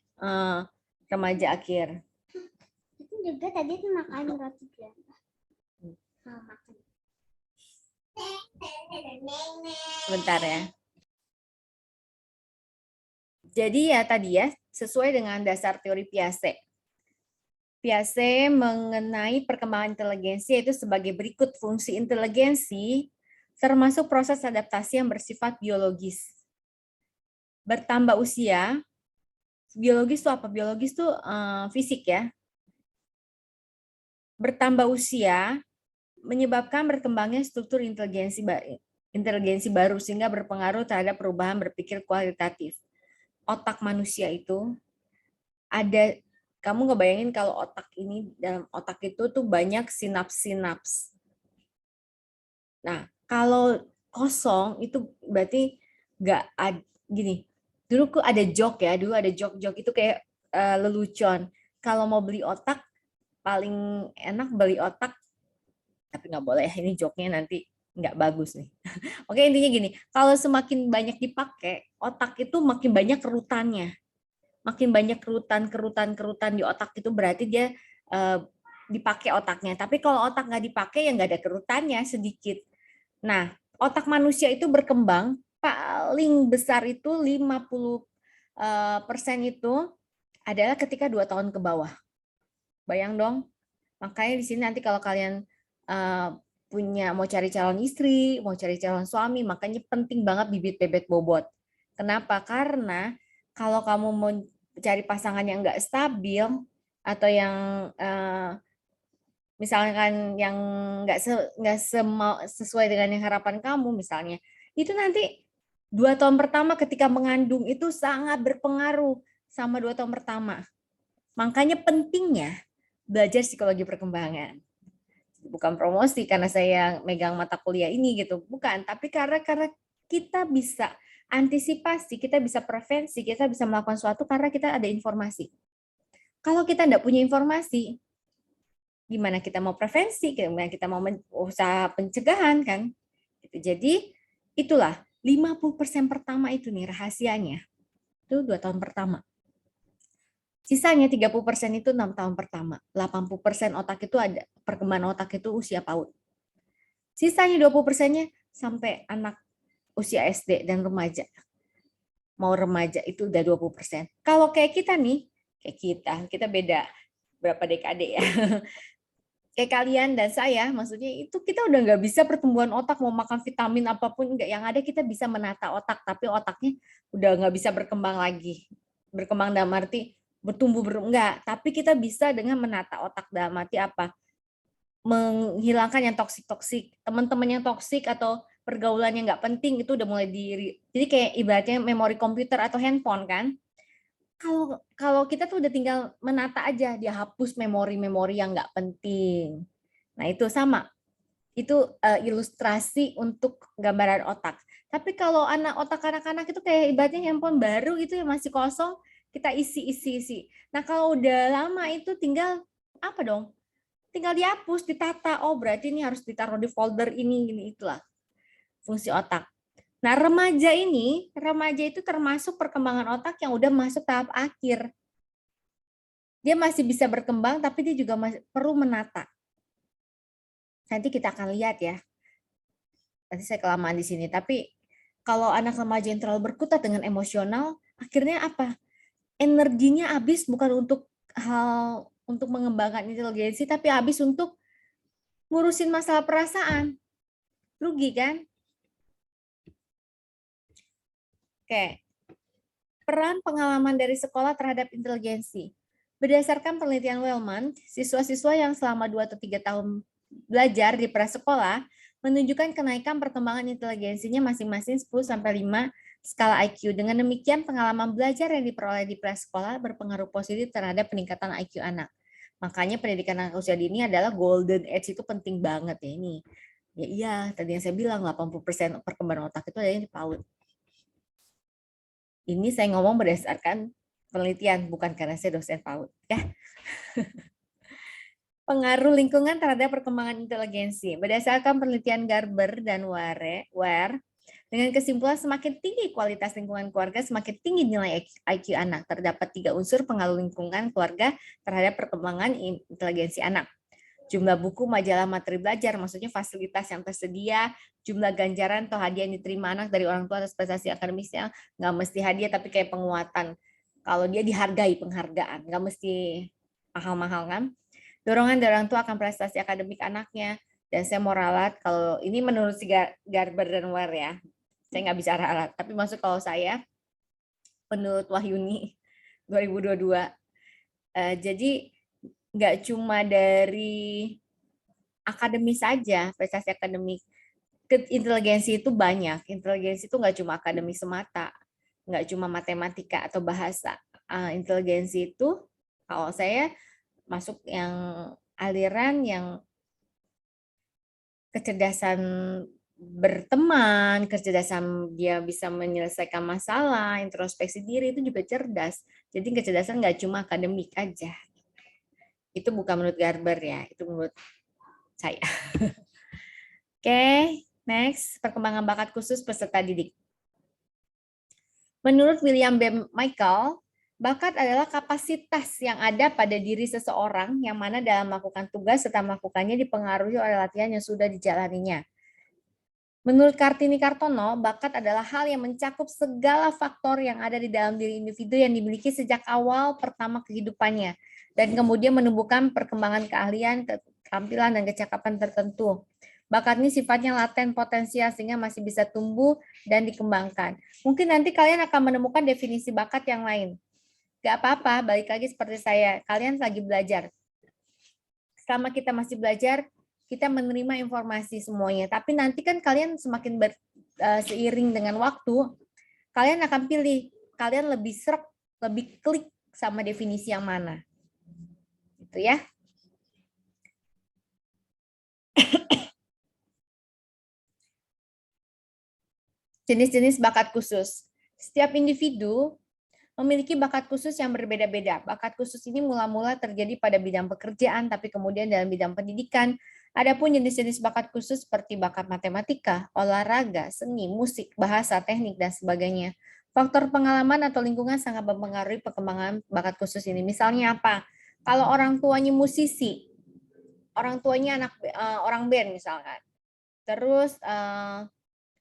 A: remaja akhir.
B: Itu juga tadi makan roti ganda. Makan.
A: Sebentar ya. Jadi ya tadi ya, sesuai dengan dasar teori Piaget. Piaget mengenai perkembangan inteligensi yaitu sebagai berikut. Fungsi inteligensi termasuk proses adaptasi yang bersifat biologis. Bertambah usia, biologis itu apa? Biologis itu fisik ya. Bertambah usia menyebabkan berkembangnya struktur inteligensi baru sehingga berpengaruh terhadap perubahan berpikir kualitatif. Otak manusia itu ada, kamu ngebayangin kalau otak ini, dalam otak itu tuh banyak sinaps-sinaps. Nah, kalau kosong itu berarti nggak ada, gini, dulu ada jok ya, dulu ada jok-jok itu kayak lelucon. Kalau mau beli otak, paling enak beli otak, tapi nggak boleh, ini joknya nanti nggak bagus nih. Oke, intinya gini, kalau semakin banyak dipakai, otak itu makin banyak kerutannya. Makin banyak kerutan di otak itu berarti dia dipakai otaknya. Tapi kalau otak nggak dipakai, ya nggak ada kerutannya, sedikit. Nah, otak manusia itu berkembang paling besar itu 50% itu adalah ketika 2 tahun ke bawah. Bayang dong. Makanya di sini nanti kalau kalian mau cari calon istri, mau cari calon suami, makanya penting banget bibit bebet bobot. Kenapa? Karena kalau kamu mau cari pasangan yang nggak stabil atau yang misalkan yang nggak sesuai dengan yang harapan kamu misalnya, itu nanti 2 tahun pertama ketika mengandung itu sangat berpengaruh sama 2 tahun pertama. Makanya pentingnya belajar psikologi perkembangan. Bukan promosi karena saya megang mata kuliah ini gitu, bukan, tapi karena kita bisa antisipasi, kita bisa prevensi, kita bisa melakukan sesuatu karena kita ada informasi. Kalau kita tidak punya informasi, gimana kita mau prevensi, gimana kita mau usaha pencegahan kan? Jadi itulah 50% pertama itu nih rahasianya. Itu 2 tahun pertama. Sisanya 30% itu 6 tahun pertama. 80% otak itu ada, perkembangan otak itu usia PAUD. Sisanya 20%-nya sampai anak usia SD dan remaja. Mau remaja itu udah 20%. Kalau kayak kita nih, kita beda berapa dekade ya. Kayak kalian dan saya, maksudnya itu kita udah nggak bisa pertumbuhan otak, mau makan vitamin apapun enggak. Yang ada kita bisa menata otak, tapi otaknya udah nggak bisa berkembang lagi. Berkembang dalam arti enggak, tapi kita bisa dengan menata otak, dalam arti apa? Menghilangkan yang toksik-toksik, teman-teman yang toksik atau pergaulan yang nggak penting itu udah mulai jadi kayak ibaratnya memori komputer atau handphone kan. Kalau kalau kita tuh udah tinggal menata aja, dia hapus memori-memori yang nggak penting. Nah, itu sama. Itu ilustrasi untuk gambaran otak. Tapi kalau otak anak-anak itu kayak ibaratnya handphone baru gitu ya, masih kosong, kita isi. Nah, kalau udah lama itu tinggal apa dong? Tinggal dihapus, ditata. Oh, berarti ini harus ditaruh di folder ini, itulah fungsi otak. Nah, remaja itu termasuk perkembangan otak yang udah masuk tahap akhir. Dia masih bisa berkembang, tapi dia juga masih perlu menata. Nanti kita akan lihat ya. Nanti saya kelamaan di sini. Tapi kalau anak remaja yang terlalu berkutat dengan emosional, akhirnya apa? Energinya habis bukan untuk mengembangkan inteligensi, tapi habis untuk ngurusin masalah perasaan. Rugi kan? Oke. Peran pengalaman dari sekolah terhadap inteligensi. Berdasarkan penelitian Wellman, siswa-siswa yang selama 2 atau 3 tahun belajar di prasekolah menunjukkan kenaikan perkembangan inteligensinya masing-masing 10 sampai 5 skala IQ. Dengan demikian, pengalaman belajar yang diperoleh di prasekolah berpengaruh positif terhadap peningkatan IQ anak. Makanya pendidikan anak usia dini adalah golden age, itu penting banget ya ini. Ya iya, tadi yang saya bilang 80% perkembangan otak itu ada di PAUD. Ini saya ngomong berdasarkan penelitian, bukan karena saya dosen PAUD. Ya. Pengaruh lingkungan terhadap perkembangan inteligensi. Berdasarkan penelitian Garber dan Ware, dengan kesimpulan semakin tinggi kualitas lingkungan keluarga, semakin tinggi nilai IQ anak. Terdapat 3 unsur pengaruh lingkungan keluarga terhadap perkembangan inteligensi anak. Jumlah buku, majalah, materi belajar, maksudnya fasilitas yang tersedia, jumlah ganjaran atau hadiah yang diterima anak dari orang tua atas prestasi akademisnya, nggak mesti hadiah tapi kayak penguatan. Kalau dia dihargai penghargaan, nggak mesti mahal-mahal kan. Dorongan dari orang tua akan prestasi akademik anaknya. Dan saya mau ralat, kalau ini menurut si Garber dan Ware ya, saya nggak bisa ralat, tapi maksud kalau saya, menurut Wahyuni 2022, jadi nggak cuma dari akademis saja, prestasi akademik, inteligensi itu banyak. Inteligensi itu nggak cuma akademik semata, nggak cuma matematika atau bahasa. Inteligensi itu, kalau saya masuk yang aliran yang kecerdasan berteman, kecerdasan dia bisa menyelesaikan masalah, introspeksi diri itu juga cerdas. Jadi kecerdasan nggak cuma akademik aja. Itu bukan menurut Garber ya, itu menurut saya. Oke, next, perkembangan bakat khusus peserta didik. Menurut William B. Michael, bakat adalah kapasitas yang ada pada diri seseorang yang mana dalam melakukan tugas serta melakukannya dipengaruhi oleh latihan yang sudah dijalaninya. Menurut Kartini Kartono, bakat adalah hal yang mencakup segala faktor yang ada di dalam diri individu yang dimiliki sejak awal pertama kehidupannya, dan kemudian menumbuhkan perkembangan keahlian, keterampilan, dan kecakapan tertentu. Bakat ini sifatnya laten potensial sehingga masih bisa tumbuh dan dikembangkan. Mungkin nanti kalian akan menemukan definisi bakat yang lain. Gak apa-apa, balik lagi seperti saya, kalian lagi belajar. Selama kita masih belajar, kita menerima informasi semuanya. Tapi nanti kan kalian semakin seiring dengan waktu, kalian akan pilih, kalian lebih serap, lebih klik sama definisi yang mana. Gitu ya. Jenis-jenis bakat khusus. Setiap individu memiliki bakat khusus yang berbeda-beda. Bakat khusus ini mula-mula terjadi pada bidang pekerjaan, tapi kemudian dalam bidang pendidikan. Adapun jenis-jenis bakat khusus seperti bakat matematika, olahraga, seni, musik, bahasa, teknik, dan sebagainya. Faktor pengalaman atau lingkungan sangat mempengaruhi perkembangan bakat khusus ini. Misalnya apa? Kalau orang tuanya musisi, orang tuanya orang band misalkan. Terus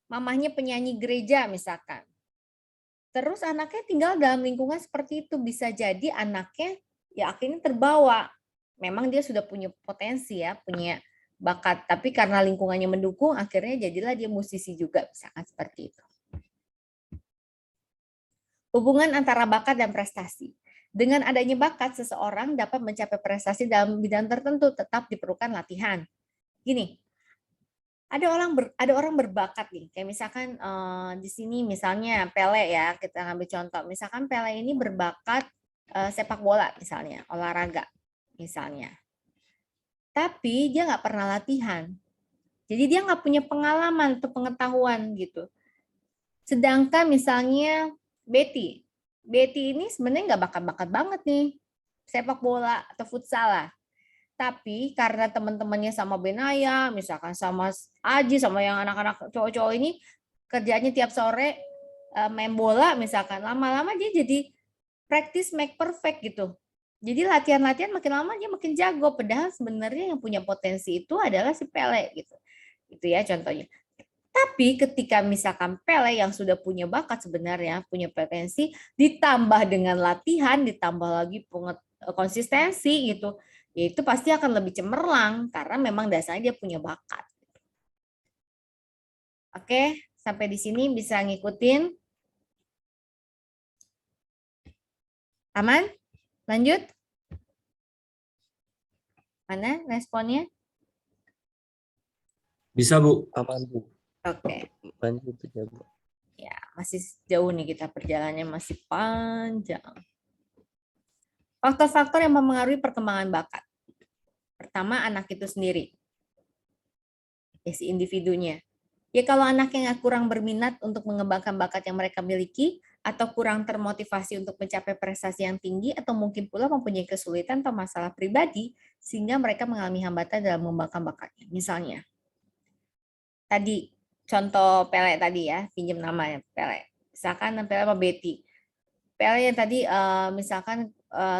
A: mamahnya penyanyi gereja misalkan. Terus anaknya tinggal dalam lingkungan seperti itu, bisa jadi anaknya ya akhirnya terbawa. Memang dia sudah punya potensi ya, punya bakat, tapi karena lingkungannya mendukung, akhirnya jadilah dia musisi juga, misalkan seperti itu. Hubungan antara bakat dan prestasi. Dengan adanya bakat, seseorang dapat mencapai prestasi dalam bidang tertentu, tetap diperlukan latihan. Gini, ada orang berbakat nih, kayak misalkan di sini misalnya Pele ya, kita ambil contoh. Misalkan Pele ini berbakat sepak bola misalnya, olahraga misalnya. Tapi dia nggak pernah latihan. Jadi dia nggak punya pengalaman atau pengetahuan gitu. Sedangkan misalnya Betty. Betty ini sebenarnya nggak bakat-bakat banget nih sepak bola atau futsal lah. Tapi karena teman-temannya sama Benaya, misalkan sama Aji, sama yang anak-anak cowok-cowok ini kerjanya tiap sore main bola misalkan, lama-lama dia jadi practice make perfect gitu. Jadi latihan-latihan makin lama dia makin jago, padahal sebenarnya yang punya potensi itu adalah si Pele gitu. Itu ya contohnya. Tapi ketika misalkan Pele yang sudah punya bakat sebenarnya, punya potensi, ditambah dengan latihan, ditambah lagi konsistensi gitu, ya itu pasti akan lebih cemerlang karena memang dasarnya dia punya bakat. Oke, sampai di sini bisa ngikutin? Aman? Lanjut? Mana responnya?
C: Bisa, Bu.
D: Aman, Bu.
A: Oke.
D: Lanjut aja, Bu.
A: Ya, masih jauh nih kita perjalanannya masih panjang. Faktor-faktor yang mempengaruhi perkembangan bakat. Pertama, anak itu sendiri. Ya, si individunya. Ya kalau anaknya kurang berminat untuk mengembangkan bakat yang mereka miliki, atau kurang termotivasi untuk mencapai prestasi yang tinggi, atau mungkin pula mempunyai kesulitan atau masalah pribadi, sehingga mereka mengalami hambatan dalam mengembangkan bakatnya. Misalnya, tadi contoh Pele tadi ya, pinjam nama ya Pele. Misalkan Pele sama Betty. Pele yang tadi misalkan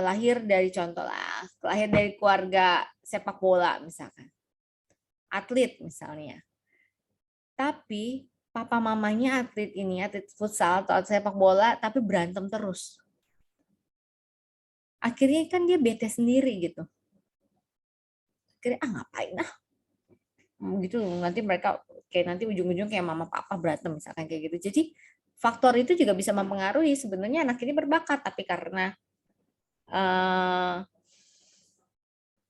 A: lahir dari contoh lah, lahir dari keluarga sepak bola misalkan. Atlet misalnya. Tapi papa mamanya atlet ini, atlet futsal atau atlet sepak bola, tapi berantem terus. Akhirnya kan dia bete sendiri gitu. Akhirnya ngapain gitu, nanti mereka kayak nanti ujung-ujung kayak mama papa berantem misalkan kayak gitu. Jadi faktor itu juga bisa mempengaruhi sebenarnya anak ini berbakat, tapi karena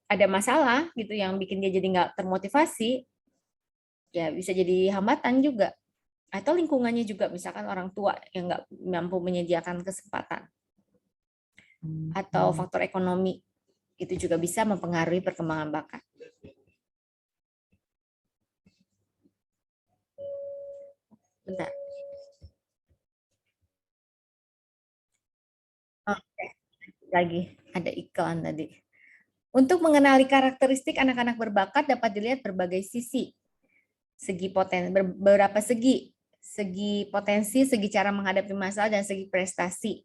A: ada masalah gitu yang bikin dia jadi nggak termotivasi, ya bisa jadi hambatan juga. Atau lingkungannya juga, misalkan orang tua yang nggak mampu menyediakan kesempatan. Atau faktor ekonomi, itu juga bisa mempengaruhi perkembangan bakat. Bentar. Oke, lagi ada iklan tadi. Untuk mengenali karakteristik anak-anak berbakat dapat dilihat berbagai sisi. Beberapa segi potensi, segi cara menghadapi masalah, dan segi prestasi.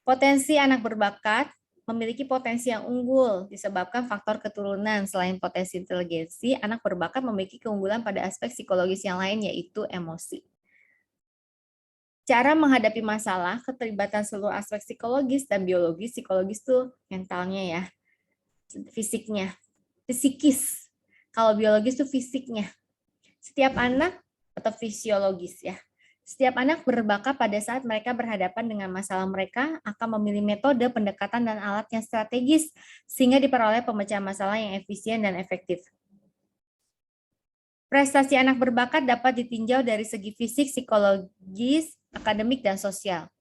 A: Potensi anak berbakat memiliki potensi yang unggul disebabkan faktor keturunan. Selain potensi inteligensi, anak berbakat memiliki keunggulan pada aspek psikologis yang lain, yaitu emosi. Cara menghadapi masalah, keterlibatan seluruh aspek psikologis dan biologis. Psikologis itu mentalnya ya, fisiknya, psikis. Kalau biologis itu fisiknya. Setiap anak atau fisiologis ya. Setiap anak berbakat pada saat mereka berhadapan dengan masalah mereka akan memilih metode pendekatan dan alat yang strategis sehingga diperoleh pemecahan masalah yang efisien dan efektif. Prestasi anak berbakat dapat ditinjau dari segi fisik, psikologis, akademik, dan sosial.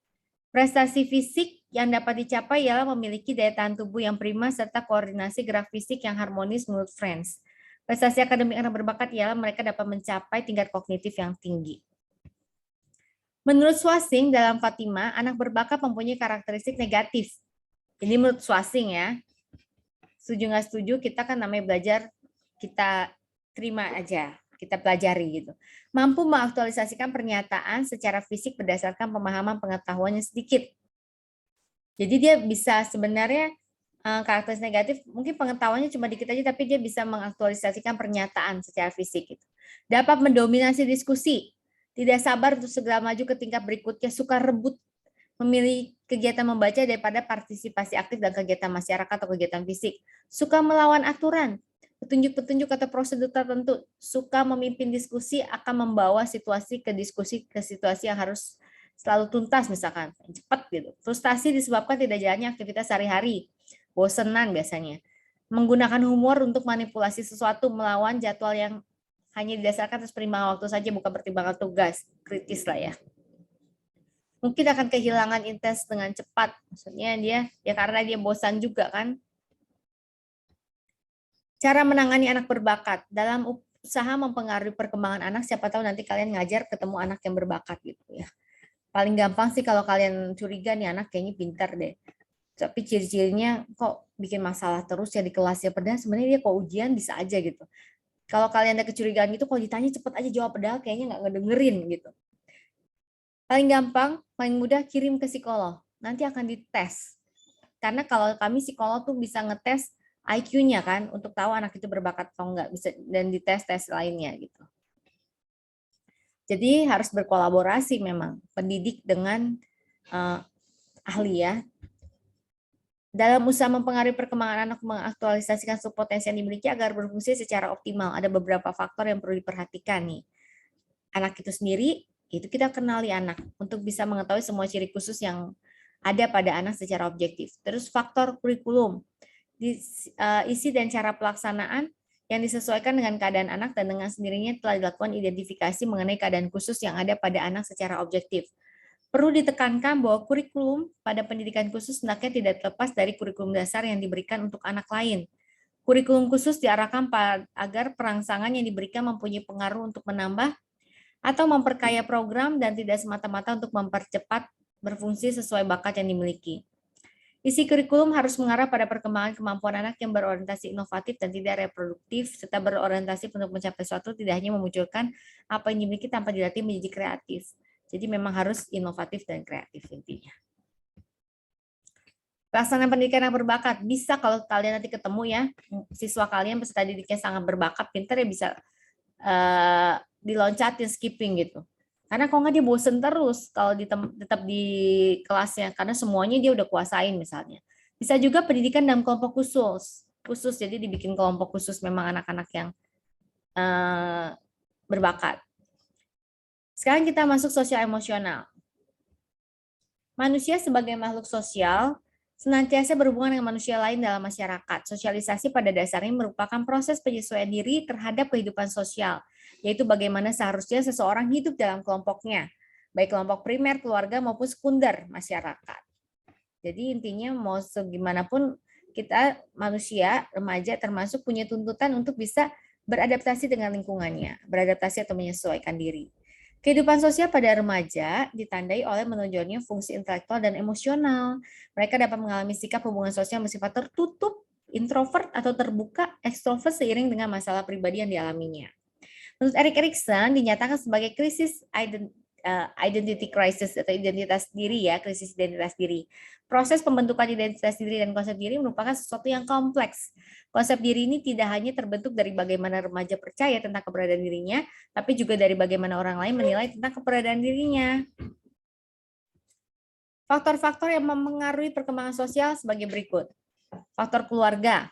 A: Prestasi fisik yang dapat dicapai ialah memiliki daya tahan tubuh yang prima serta koordinasi gerak fisik yang harmonis menurut Friends. Prestasi akademik anak berbakat ialah mereka dapat mencapai tingkat kognitif yang tinggi. Menurut Swasing dalam Fatima, anak berbakat mempunyai karakteristik negatif. Ini menurut Swasing ya. Setuju nggak setuju, kita kan namanya belajar, kita terima aja, kita pelajari gitu. Mampu mengaktualisasikan pernyataan secara fisik berdasarkan pemahaman pengetahuannya sedikit. Jadi dia bisa sebenarnya karakteristik negatif, mungkin pengetahuannya cuma dikit aja, tapi dia bisa mengaktualisasikan pernyataan secara fisik. Gitu. Dapat mendominasi diskusi, tidak sabar untuk segera maju ke tingkat berikutnya, suka rebut, memilih kegiatan membaca daripada partisipasi aktif dalam kegiatan masyarakat atau kegiatan fisik, suka melawan aturan, petunjuk-petunjuk atau prosedur tertentu, suka memimpin diskusi, akan membawa situasi ke situasi yang harus selalu tuntas misalkan, cepat gitu. Frustasi disebabkan tidak jalannya aktivitas sehari-hari, bosenan biasanya. Menggunakan humor untuk manipulasi sesuatu, melawan jadwal yang hanya didasarkan atas pertimbangan waktu saja, bukan pertimbangan tugas, kritis lah ya. Mungkin akan kehilangan intens dengan cepat, maksudnya dia ya karena dia bosan juga kan. Cara menangani anak berbakat dalam usaha mempengaruhi perkembangan anak, siapa tahu nanti kalian ngajar ketemu anak yang berbakat gitu ya. Paling gampang sih kalau kalian curiga nih anak kayaknya pintar deh. Tapi ciri-cirinya kok bikin masalah terus ya di kelas ya, padahal sebenarnya dia kok ujian bisa aja gitu. Kalau kalian ada kecurigaan gitu, kalau ditanya cepet aja jawab, padahal kayaknya nggak ngedengerin gitu. Paling gampang, paling mudah kirim ke psikolog. Nanti akan dites. Karena kalau kami psikolog tuh bisa ngetes IQ-nya kan untuk tahu anak itu berbakat atau enggak, bisa dan dites-tes lainnya gitu. Jadi harus berkolaborasi memang pendidik dengan ahli ya. Dalam usaha mempengaruhi perkembangan anak, mengaktualisasikan potensi yang dimiliki agar berfungsi secara optimal. Ada beberapa faktor yang perlu diperhatikan nih. Anak itu sendiri, itu kita kenali anak untuk bisa mengetahui semua ciri khusus yang ada pada anak secara objektif. Terus faktor kurikulum, isi dan cara pelaksanaan yang disesuaikan dengan keadaan anak dan dengan sendirinya telah dilakukan identifikasi mengenai keadaan khusus yang ada pada anak secara objektif. Perlu ditekankan bahwa kurikulum pada pendidikan khusus hendaknya tidak terlepas dari kurikulum dasar yang diberikan untuk anak lain. Kurikulum khusus diarahkan agar perangsangan yang diberikan mempunyai pengaruh untuk menambah atau memperkaya program dan tidak semata-mata untuk mempercepat berfungsi sesuai bakat yang dimiliki. Isi kurikulum harus mengarah pada perkembangan kemampuan anak yang berorientasi inovatif dan tidak reproduktif, serta berorientasi untuk mencapai sesuatu, tidak hanya memunculkan apa yang dimiliki tanpa dilatih menjadi kreatif. Jadi memang harus inovatif dan kreatif intinya. Pelaksanaan pendidikan yang berbakat, bisa kalau kalian nanti ketemu ya, siswa kalian peserta didiknya sangat berbakat, pintar ya bisa diloncatin skipping gitu. Karena kalau nggak dia bosen terus kalau tetap di kelasnya, karena semuanya dia udah kuasain misalnya. Bisa juga pendidikan dalam kelompok khusus jadi dibikin kelompok khusus memang anak-anak yang berbakat. Sekarang kita masuk sosial emosional. Manusia sebagai makhluk sosial senantiasa berhubungan dengan manusia lain dalam masyarakat. Sosialisasi pada dasarnya merupakan proses penyesuaian diri terhadap kehidupan sosial, yaitu bagaimana seharusnya seseorang hidup dalam kelompoknya, baik kelompok primer, keluarga, maupun sekunder masyarakat. Jadi intinya mau segimanapun kita manusia, remaja termasuk punya tuntutan untuk bisa beradaptasi dengan lingkungannya, beradaptasi atau menyesuaikan diri. Kehidupan sosial pada remaja ditandai oleh menonjolnya fungsi intelektual dan emosional. Mereka dapat mengalami sikap hubungan sosial bersifat tertutup, introvert atau terbuka, ekstrovert seiring dengan masalah pribadi yang dialaminya. Menurut Erik Erikson dinyatakan sebagai krisis identity crisis atau identitas diri ya, krisis identitas diri. Proses pembentukan identitas diri dan konsep diri merupakan sesuatu yang kompleks. Konsep diri ini tidak hanya terbentuk dari bagaimana remaja percaya tentang keberadaan dirinya, tapi juga dari bagaimana orang lain menilai tentang keberadaan dirinya. Faktor-faktor yang mempengaruhi perkembangan sosial sebagai berikut. Faktor keluarga.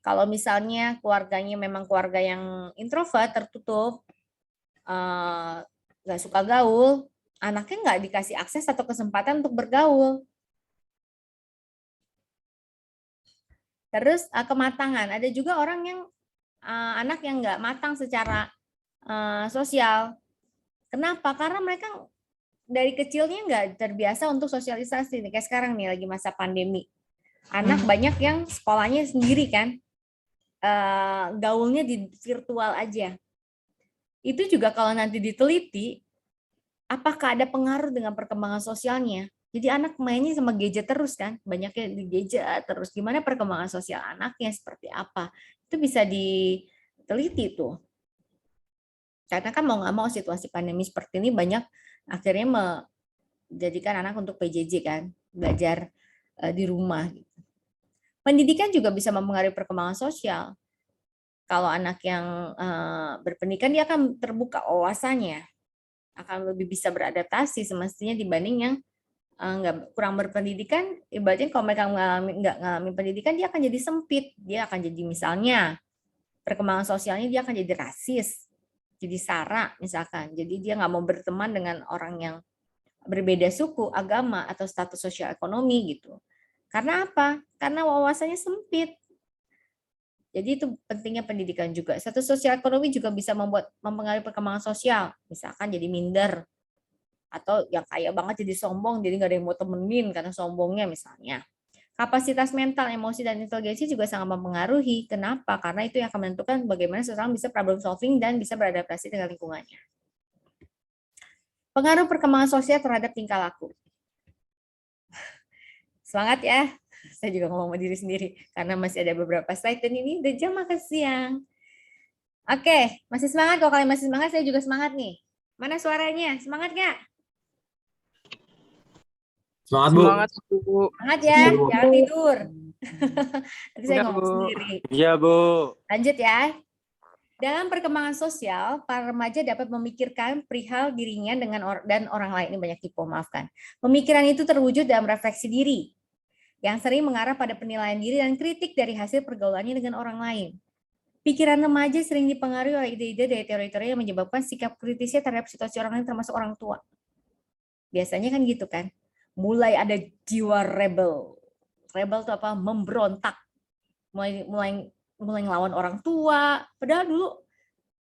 A: Kalau misalnya keluarganya memang keluarga yang introvert, tertutup, nggak suka gaul, anaknya nggak dikasih akses atau kesempatan untuk bergaul. Terus kematangan, ada juga orang yang anak yang nggak matang secara sosial. Kenapa? Karena mereka dari kecilnya nggak terbiasa untuk sosialisasi. Kayak sekarang nih lagi masa pandemi, anak banyak yang sekolahnya sendiri kan, gaulnya di virtual aja. Itu juga kalau nanti diteliti, apakah ada pengaruh dengan perkembangan sosialnya? Jadi anak mainnya sama gadget terus kan, banyaknya di gadget terus. Gimana perkembangan sosial anaknya seperti apa? Itu bisa diteliti tuh. Karena kan mau nggak mau situasi pandemi seperti ini banyak akhirnya menjadikan anak untuk PJJ kan, belajar di rumah. Pendidikan juga bisa mempengaruhi perkembangan sosial. Kalau anak yang berpendidikan dia akan terbuka wawasannya, akan lebih bisa beradaptasi semestinya dibanding yang kurang berpendidikan. Ibaratnya kalau mereka nggak mengalami pendidikan, dia akan jadi sempit, dia akan jadi misalnya perkembangan sosialnya dia akan jadi rasis, jadi sara misalkan. Jadi dia nggak mau berteman dengan orang yang berbeda suku, agama, atau status sosial ekonomi gitu. Karena apa? Karena wawasannya sempit. Jadi itu pentingnya pendidikan juga. Status sosial ekonomi juga bisa mempengaruhi perkembangan sosial. Misalkan jadi minder, atau yang kaya banget jadi sombong, jadi nggak ada yang mau temenin karena sombongnya misalnya. Kapasitas mental, emosi, dan inteligensi juga sangat mempengaruhi. Kenapa? Karena itu yang akan menentukan bagaimana seseorang bisa problem solving dan bisa beradaptasi dengan lingkungannya. Pengaruh perkembangan sosial terhadap tingkah laku. Semangat ya. Saya juga ngomong sama diri sendiri karena masih ada beberapa slide dan ini udah jam makan siang. Oke, masih semangat? Kalau kalian masih semangat, saya juga semangat nih. Mana suaranya? Semangat nggak?
C: Semangat, Bu.
D: Semangat, Bu.
A: Semangat ya,
C: Iya, Bu.
A: jangan tidur. Nanti saya
D: Iya,
A: ngomong
D: Bu.
A: sendiri.
C: Iya, Bu.
A: Lanjut ya. Dalam perkembangan sosial, para remaja dapat memikirkan perihal dirinya dan orang lain. Ini banyak tipe, maafkan. Pemikiran itu terwujud dalam refleksi diri, yang sering mengarah pada penilaian diri dan kritik dari hasil pergaulannya dengan orang lain. Pikiran remaja sering dipengaruhi oleh ide-ide dari teori-teori yang menyebabkan sikap kritisnya terhadap situasi orang lain termasuk orang tua. Biasanya kan gitu kan. Mulai ada jiwa rebel. Rebel itu apa? Memberontak. Mulai ngelawan orang tua. Padahal dulu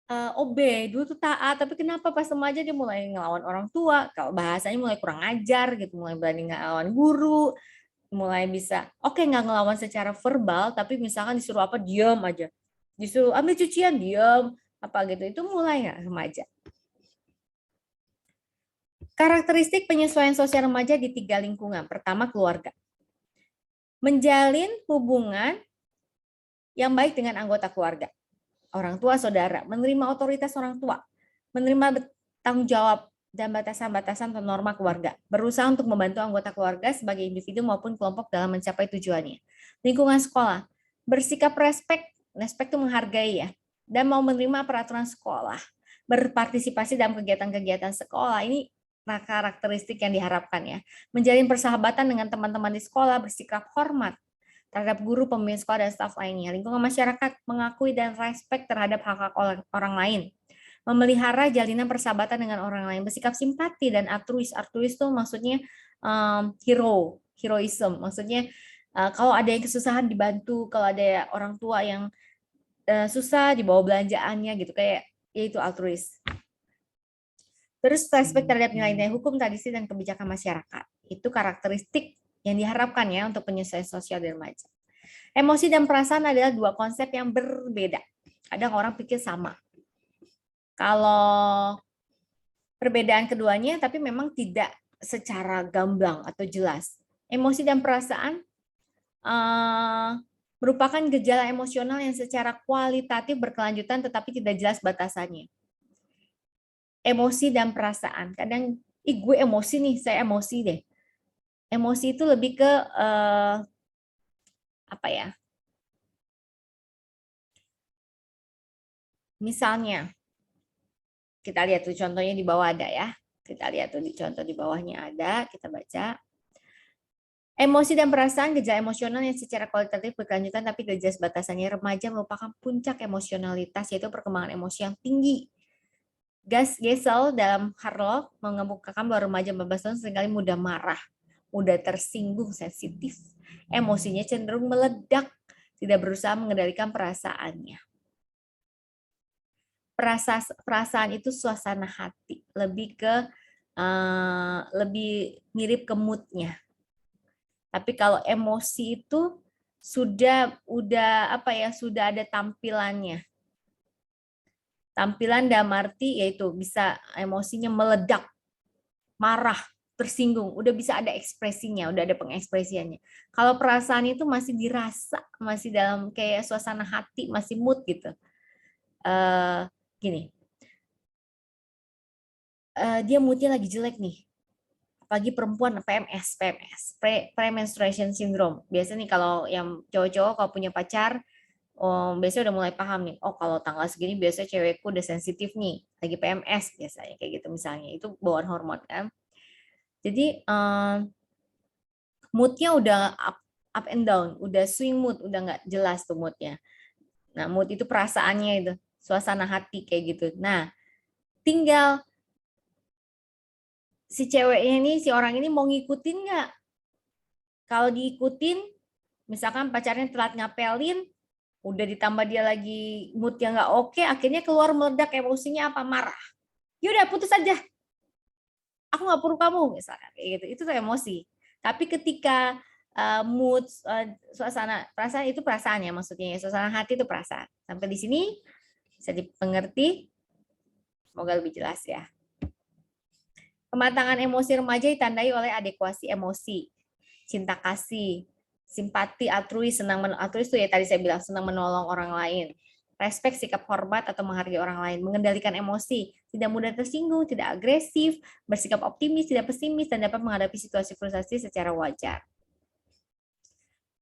A: OB, dulu tuh taat, tapi kenapa pas remaja dia mulai ngelawan orang tua? Kalau bahasanya mulai kurang ajar gitu, mulai berani ngelawan guru, mulai bisa nggak ngelawan secara verbal, tapi misalkan disuruh apa diam aja, disuruh ambil cucian diam apa gitu, itu mulai nggak remaja. Karakteristik penyesuaian sosial remaja di 3 lingkungan. Pertama, keluarga. Menjalin hubungan yang baik dengan anggota keluarga. Orang tua, saudara. Menerima otoritas orang tua. Menerima tanggung jawab dan batasan-batasan atau norma keluarga. Berusaha untuk membantu anggota keluarga sebagai individu maupun kelompok dalam mencapai tujuannya. Lingkungan sekolah. Bersikap respek itu menghargai ya. Dan mau menerima peraturan sekolah. Berpartisipasi dalam kegiatan-kegiatan sekolah. Ini karakteristik yang diharapkan ya. Menjalin persahabatan dengan teman-teman di sekolah, bersikap hormat terhadap guru, pemimpin sekolah, dan staf lainnya. Lingkungan masyarakat mengakui dan respek terhadap hak-hak orang lain. Memelihara jalinan persahabatan dengan orang lain, bersikap simpati dan altruis. Altruis itu maksudnya heroism. Maksudnya kalau ada yang kesusahan dibantu, kalau ada orang tua yang susah dibawa belanjaannya gitu, kayak yaitu altruis. Terus respek terhadap nilai-nilai hukum, tradisi, dan kebijakan masyarakat. Itu karakteristik yang diharapkan ya untuk penyesuaian sosial di remaja. Emosi dan perasaan adalah 2 konsep yang berbeda. Kadang orang pikir sama. Kalau perbedaan keduanya, tapi memang tidak secara gamblang atau jelas. Emosi dan perasaan merupakan gejala emosional yang secara kualitatif berkelanjutan tetapi tidak jelas batasannya. Emosi dan perasaan. Kadang, gue emosi nih, saya emosi deh. Emosi itu lebih ke apa ya? Misalnya, kita lihat tuh contohnya di bawah ada ya. Kita lihat tuh di contoh di bawahnya ada, kita baca. Emosi dan perasaan gejala emosional yang secara kualitatif berkelanjutan tapi tidak jelas batasannya. Remaja merupakan puncak emosionalitas, yaitu perkembangan emosi yang tinggi. Gesell dalam Harlow mengemukakan bahwa remaja 14 tahun seringkali mudah marah, mudah tersinggung, sensitif, emosinya cenderung meledak, tidak berusaha mengendalikan perasaannya. Perasaan itu suasana hati, lebih mirip ke mood-nya. Tapi kalau emosi itu sudah ada tampilannya. Tampilan dalam arti yaitu bisa emosinya meledak, marah, tersinggung, udah bisa ada ekspresinya, udah ada pengekspresiannya. Kalau perasaan itu masih dirasa, masih dalam kayak suasana hati, masih mood gitu. Gini, dia moodnya lagi jelek nih. Apalagi perempuan PMS, premenstruation syndrome. Biasanya nih kalau yang cowok-cowok kalau punya pacar, biasanya udah mulai paham nih, kalau tanggal segini biasanya cewekku udah sensitif nih, lagi PMS biasanya kayak gitu misalnya, itu bawaan hormon kan. Jadi moodnya udah up and down, udah swing mood, udah nggak jelas tuh moodnya. Nah, mood itu perasaannya itu. suasana hati kayak gitu. Nah, tinggal si ceweknya ini, si orang ini mau ngikutin nggak? Kalau diikutin, misalkan pacarnya telat ngapelin, udah ditambah dia lagi mood yang nggak oke, akhirnya keluar meledak emosinya apa? Marah. Yaudah putus aja. Aku nggak perlu kamu, misalkan kayak gitu. Itu tuh emosi. Tapi ketika mood, suasana, perasaan itu perasaan ya maksudnya. Suasana hati itu perasaan. Sampai di sini bisa dimengerti. Semoga lebih jelas ya. Kematangan emosi remaja ditandai oleh adekuasi emosi, cinta kasih, simpati, altruis, altruis itu ya tadi saya bilang senang menolong orang lain, respek, sikap hormat atau menghargai orang lain, mengendalikan emosi, tidak mudah tersinggung, tidak agresif, bersikap optimis, tidak pesimis, dan dapat menghadapi situasi frustasi secara wajar.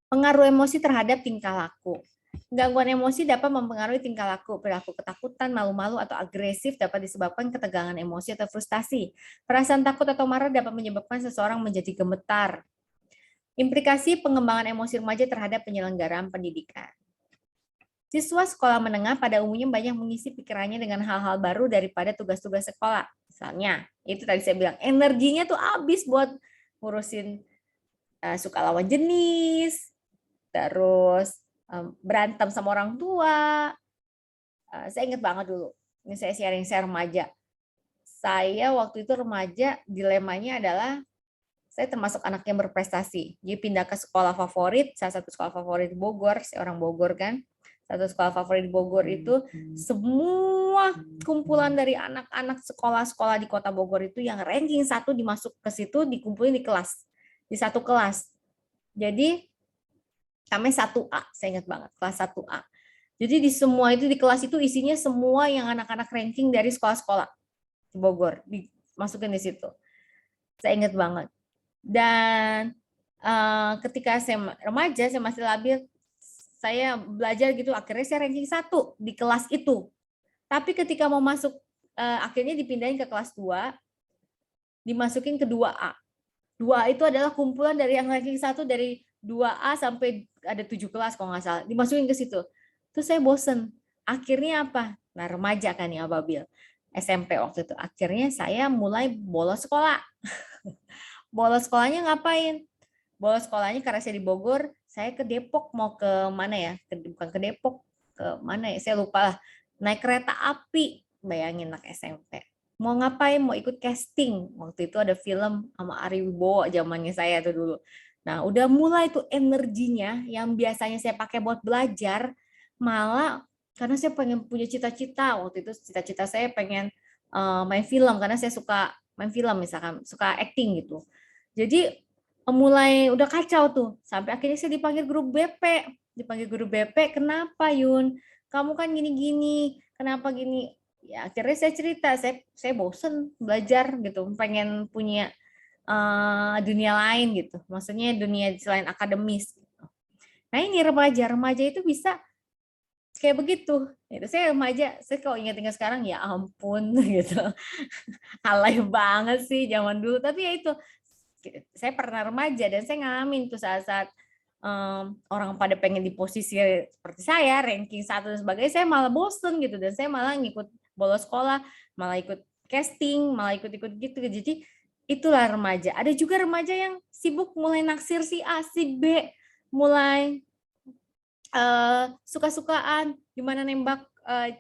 A: Pengaruh emosi terhadap tingkah laku. Gangguan emosi dapat mempengaruhi tingkah laku, perilaku ketakutan, malu-malu, atau agresif dapat disebabkan ketegangan emosi atau frustasi. Perasaan takut atau marah dapat menyebabkan seseorang menjadi gemetar. Implikasi pengembangan emosi remaja terhadap penyelenggaraan pendidikan. Siswa sekolah menengah pada umumnya banyak mengisi pikirannya dengan hal-hal baru daripada tugas-tugas sekolah. Misalnya, itu tadi saya bilang, energinya tuh habis buat ngurusin suka lawan jenis, terus berantem sama orang tua. Saya ingat banget dulu, ini saya sharing remaja. Saya waktu itu remaja, dilemanya adalah saya termasuk anak yang berprestasi. Jadi pindah ke sekolah favorit, salah satu sekolah favorit Bogor, saya orang Bogor kan. Satu sekolah favorit Bogor itu semua kumpulan dari anak-anak sekolah-sekolah di kota Bogor itu yang ranking 1 dimasuk ke situ, dikumpulin di kelas, di satu kelas. Jadi namanya 1A, saya ingat banget, kelas 1A. Jadi di semua itu, di kelas itu isinya semua yang anak-anak ranking dari sekolah-sekolah di Bogor, dimasukin di situ. Saya ingat banget. Dan ketika saya remaja, saya masih labil, saya belajar gitu, akhirnya saya ranking 1 di kelas itu. Tapi ketika mau masuk, akhirnya dipindahin ke kelas 2, dimasukin ke 2A. 2A itu adalah kumpulan dari yang ranking 1 dari 2A sampai ada 7 kelas kalau nggak salah, dimasukin ke situ. Terus saya bosen. Akhirnya apa? Nah, remaja kan ya, Babil. SMP waktu itu. Akhirnya saya mulai bolos sekolah. Bolos sekolahnya ngapain? Bolos sekolahnya karena saya di Bogor, saya ke Depok, mau ke mana ya? Bukan ke Depok, ke mana ya? Saya lupa lah. Naik kereta api, bayangin anak SMP. Mau ngapain? Mau ikut casting. Waktu itu ada film sama Ari Wibowo zamannya saya tuh dulu. Nah, udah mulai tuh energinya yang biasanya saya pakai buat belajar, malah karena saya pengen punya cita-cita. Waktu itu cita-cita saya pengen main film karena saya suka main film, misalkan suka acting gitu. Jadi mulai udah kacau tuh sampai akhirnya saya dipanggil guru BP. Dipanggil guru BP, kenapa Yun? Kamu kan gini-gini, kenapa gini? Ya akhirnya saya cerita, saya bosen belajar gitu, pengen punya dunia lain gitu. Maksudnya dunia selain akademis. Gitu. Nah ini remaja itu bisa kayak begitu. Itu saya remaja, saya kalau ingat-ingat sekarang ya ampun gitu. Alay banget sih zaman dulu. Tapi ya itu, saya pernah remaja dan saya ngalamin tuh saat-saat orang pada pengen di posisi seperti saya, ranking 1 dan sebagainya, saya malah bosen gitu. Dan saya malah ngikut bolos sekolah, malah ikut casting, malah ikut-ikut gitu. Jadi itulah remaja. Ada juga remaja yang sibuk mulai naksir si A, si B, mulai suka-sukaan, gimana nembak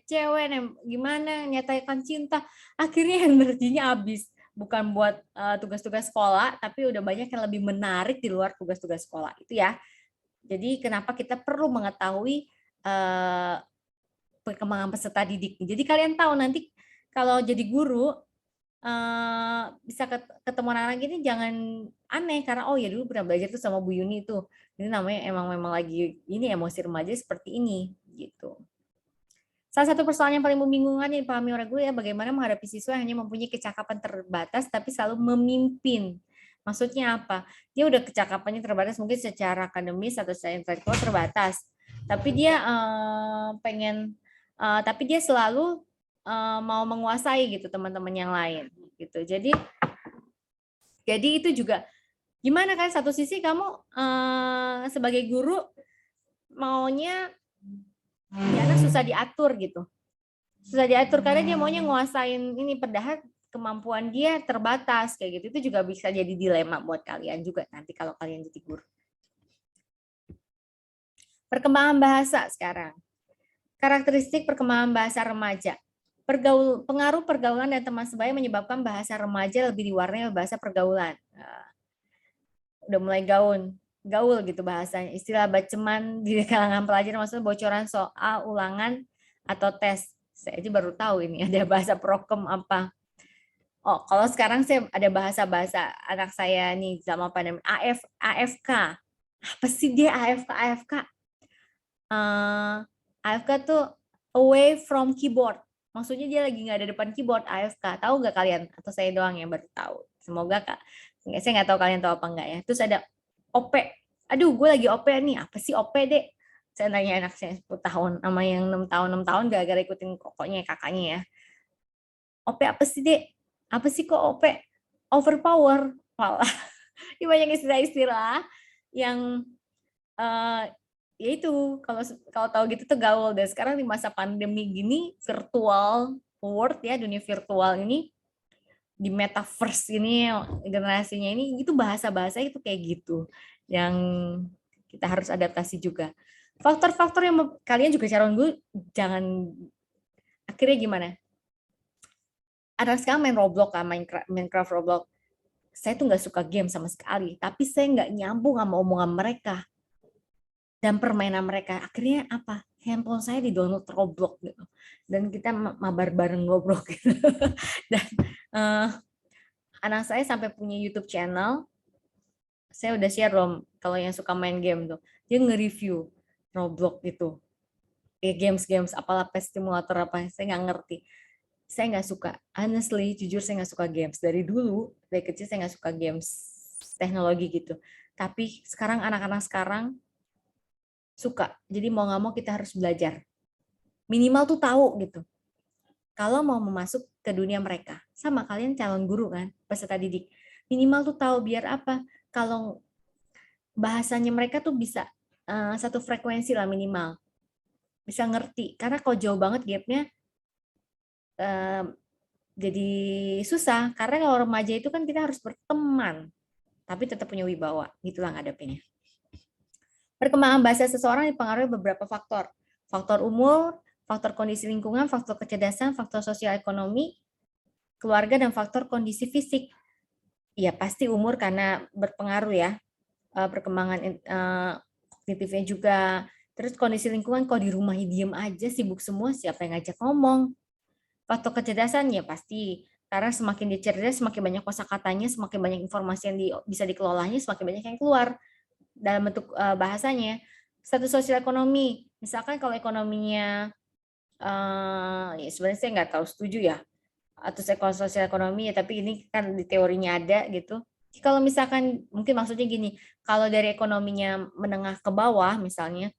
A: cewek, gimana nyatakan cinta, akhirnya energinya habis. Bukan buat tugas-tugas sekolah, tapi udah banyak yang lebih menarik di luar tugas-tugas sekolah. Itu ya. Jadi kenapa kita perlu mengetahui perkembangan peserta didik. Jadi kalian tahu nanti kalau jadi guru, bisa ketemu anak-anak ini jangan aneh karena oh ya dulu pernah belajar tuh sama Bu Yuni tuh. Ini namanya memang lagi ini emosi remaja seperti ini gitu. Salah satu persoalan yang paling membingungkan yang dipahami oleh guru ya bagaimana menghadapi siswa yang hanya mempunyai kecakapan terbatas tapi selalu memimpin. Maksudnya apa? Dia udah kecakapannya terbatas mungkin secara akademis atau secara intelektual terbatas. Tapi dia tapi dia selalu mau menguasai gitu teman-teman yang lain gitu. Jadi itu juga gimana kan satu sisi kamu sebagai guru maunya ya anak susah diatur gitu. susah diatur karena dia maunya nguasain ini, padahal kemampuan dia terbatas kayak gitu. Itu juga bisa jadi dilema buat kalian juga nanti kalau kalian jadi guru. Perkembangan bahasa sekarang. Karakteristik perkembangan bahasa remaja. Pengaruh pergaulan dan teman sebaya menyebabkan bahasa remaja lebih diwarnai oleh bahasa pergaulan. Udah mulai gaul gitu bahasanya. Istilah baceman di kalangan pelajar maksudnya bocoran soal, ulangan, atau tes. Saya aja baru tahu ini ada bahasa prokem apa. Oh, kalau sekarang saya ada bahasa-bahasa anak saya nih sama pandemi AFK. Apa sih dia AFK? AFK tuh away from keyboard. Maksudnya dia lagi nggak ada depan keyboard, AFK. Tahu nggak kalian? Atau saya doang yang baru tahu? Semoga Kak. Saya nggak tahu kalian tahu apa enggak ya. Terus ada OP. Aduh, gue lagi OP nih. Apa sih OP, Dek? Saya nanya anak saya 10 tahun sama yang 6 tahun gara-gara ikutin kokoknya kakaknya ya. OP apa sih, Dek? Apa sih kok OP? Overpower. Malah. Ini banyak istilah-istilah yang ya itu kalau kalau tahu gitu tuh gaul. Dan sekarang di masa pandemi gini virtual world ya, dunia virtual ini di metaverse ini generasinya ini itu bahasa-bahasa itu kayak gitu yang kita harus adaptasi juga. Faktor-faktor yang kalian juga calon gue jangan akhirnya gimana? Ada sekarang main Roblox kan, Minecraft Roblox. Saya tuh nggak suka game sama sekali, tapi saya nggak nyambung sama omongan mereka dan permainan mereka. Akhirnya apa? Handphone saya di download Roblox gitu, dan kita mabar bareng Roblox gitu. Dan anak saya sampai punya YouTube channel. Saya udah share Rom, kalau yang suka main game tuh, dia nge-review Roblox gitu. Ya games apalah pes simulator apa, saya nggak ngerti. Saya nggak suka, honestly, jujur saya nggak suka games. Dari dulu, dari kecil saya nggak suka games teknologi gitu. Tapi sekarang anak-anak sekarang suka. Jadi mau nggak mau kita harus belajar. Minimal tuh tahu gitu. Kalau mau masuk ke dunia mereka. Sama kalian calon guru kan, peserta didik. Minimal tuh tahu biar apa? Kalau bahasanya mereka tuh bisa satu frekuensi lah minimal. Bisa ngerti. Karena kalau jauh banget gapnya jadi susah. Karena kalau remaja itu kan kita harus berteman. Tapi tetap punya wibawa. Gitulah ngadepinnya. Perkembangan bahasa seseorang dipengaruhi beberapa faktor. Faktor umur, faktor kondisi lingkungan, faktor kecerdasan, faktor sosial ekonomi, keluarga, dan faktor kondisi fisik. Ya pasti umur karena berpengaruh ya. Perkembangan kognitifnya juga. Terus kondisi lingkungan, kalau di rumah diem aja sibuk semua, siapa yang ngajak ngomong. Faktor kecerdasan ya pasti. Karena semakin dia cerdas, semakin banyak kosakatanya, semakin banyak informasi yang bisa dikelolanya, semakin banyak yang keluar dalam bentuk bahasanya. Status sosial ekonomi, misalkan kalau ekonominya ya sebenarnya saya nggak tahu setuju ya atau sosial ekonomi ya, tapi ini kan di teorinya ada gitu. Kalau misalkan mungkin maksudnya gini, kalau dari ekonominya menengah ke bawah misalnya,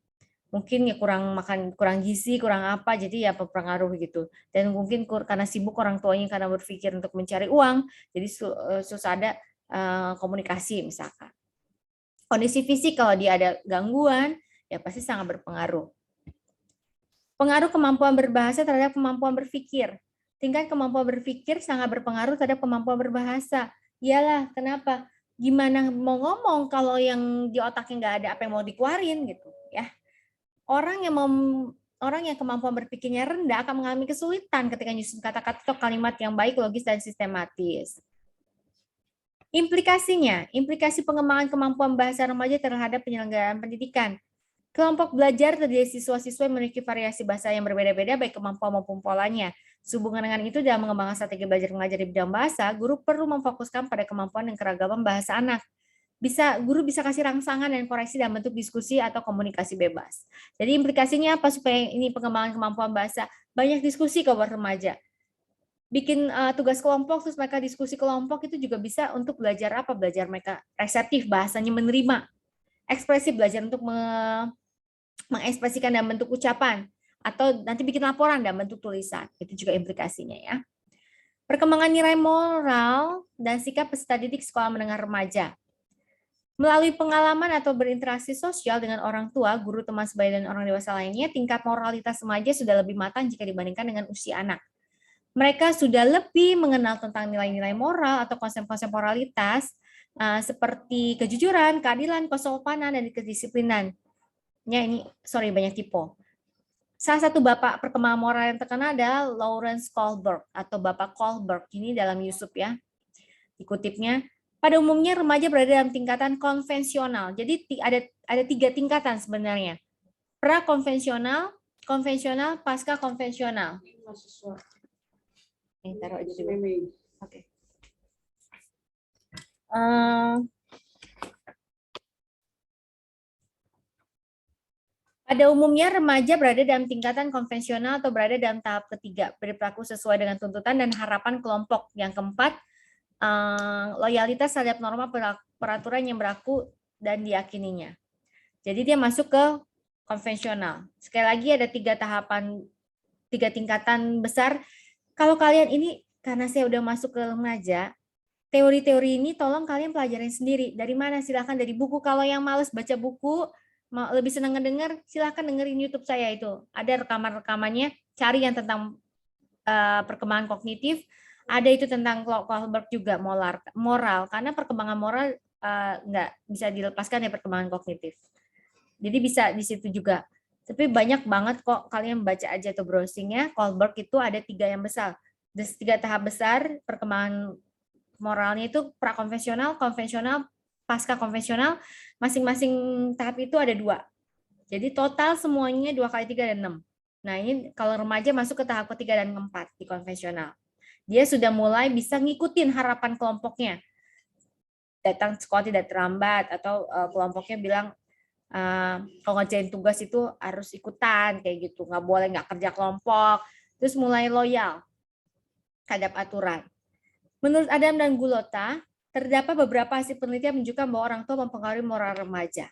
A: mungkin ya kurang makan, kurang gizi, kurang apa, jadi ya berpengaruh gitu. Dan mungkin karena sibuk orang tuanya karena berpikir untuk mencari uang, jadi susah ada komunikasi misalkan. Kondisi fisik kalau dia ada gangguan, ya pasti sangat berpengaruh. Pengaruh kemampuan berbahasa terhadap kemampuan berpikir. Tingkat kemampuan berpikir sangat berpengaruh terhadap kemampuan berbahasa. Iyalah, kenapa? Gimana mau ngomong kalau yang di otaknya nggak ada apa yang mau dikeluarin gitu ya. Orang yang kemampuan berpikirnya rendah akan mengalami kesulitan ketika menyusun kata-kata atau kalimat yang baik, logis, dan sistematis. Implikasi pengembangan kemampuan bahasa remaja terhadap penyelenggaraan pendidikan. Kelompok belajar terdiri siswa-siswa yang memiliki variasi bahasa yang berbeda-beda, baik kemampuan maupun polanya. Sehubungan dengan itu, dalam mengembangkan strategi belajar mengajar di bidang bahasa, guru perlu memfokuskan pada kemampuan dan keragaman bahasa anak. Guru bisa kasih rangsangan dan koreksi dalam bentuk diskusi atau komunikasi bebas. Jadi implikasinya apa supaya ini pengembangan kemampuan bahasa? Banyak diskusi kalau buat remaja. Bikin tugas kelompok, terus mereka diskusi kelompok, itu juga bisa untuk belajar apa? Belajar mereka reseptif, bahasanya menerima. Ekspresi, belajar untuk mengekspresikan dalam bentuk ucapan. Atau nanti bikin laporan dalam bentuk tulisan. Itu juga implikasinya ya. Perkembangan nilai moral dan sikap peserta didik sekolah menengah remaja. Melalui pengalaman atau berinteraksi sosial dengan orang tua, guru, teman sebaya, dan orang dewasa lainnya, tingkat moralitas remaja sudah lebih matang jika dibandingkan dengan usia anak. Mereka sudah lebih mengenal tentang nilai-nilai moral atau konsep-konsep moralitas seperti kejujuran, keadilan, kesopanan, dan kedisiplinan. Ya, ini banyak tipe. Salah satu bapak perkembangan moral yang terkenal adalah Lawrence Kohlberg atau Bapak Kohlberg. Ini dalam Yusuf ya. Dikutipnya, pada umumnya remaja berada dalam tingkatan konvensional. Jadi ada 3 tingkatan sebenarnya. Pra-konvensional, konvensional, pasca konvensional. Taruh aja dulu. Oke. Pada umumnya remaja berada dalam tingkatan konvensional atau berada dalam tahap ketiga, berperilaku sesuai dengan tuntutan dan harapan kelompok. Yang keempat, loyalitas terhadap norma peraturan yang berlaku dan diyakininya. Jadi dia masuk ke konvensional. Sekali lagi ada 3 tingkatan besar. Kalau kalian ini, karena saya udah masuk ke remaja, teori-teori ini tolong kalian pelajarin sendiri. Dari mana? Silahkan dari buku. Kalau yang males baca buku, lebih senang ngedenger, silahkan dengerin YouTube saya itu. Ada rekaman-rekamannya, cari yang tentang perkembangan kognitif. Ada itu tentang Kohlberg juga, moral. Karena perkembangan moral nggak bisa dilepaskan dari perkembangan kognitif. Jadi bisa di situ juga. Tapi banyak banget kok, kalian baca aja tuh browsingnya. Kohlberg itu ada 3 yang besar. 3 tahap besar perkembangan moralnya itu prakonvensional, konvensional, pasca konvensional. Masing-masing tahap itu ada 2. Jadi total semuanya 2 kali 3 dan 6. Nah ini kalau remaja masuk ke tahap ketiga dan keempat di konvensional. Dia sudah mulai bisa ngikutin harapan kelompoknya. Datang sekolah tidak terlambat, atau kelompoknya bilang, kalau ngerjain tugas itu harus ikutan kayak gitu, nggak boleh nggak kerja kelompok. Terus mulai loyal terhadap aturan. Menurut Adam dan Gulota, terdapat beberapa hasil penelitian menunjukkan bahwa orang tua mempengaruhi moral remaja.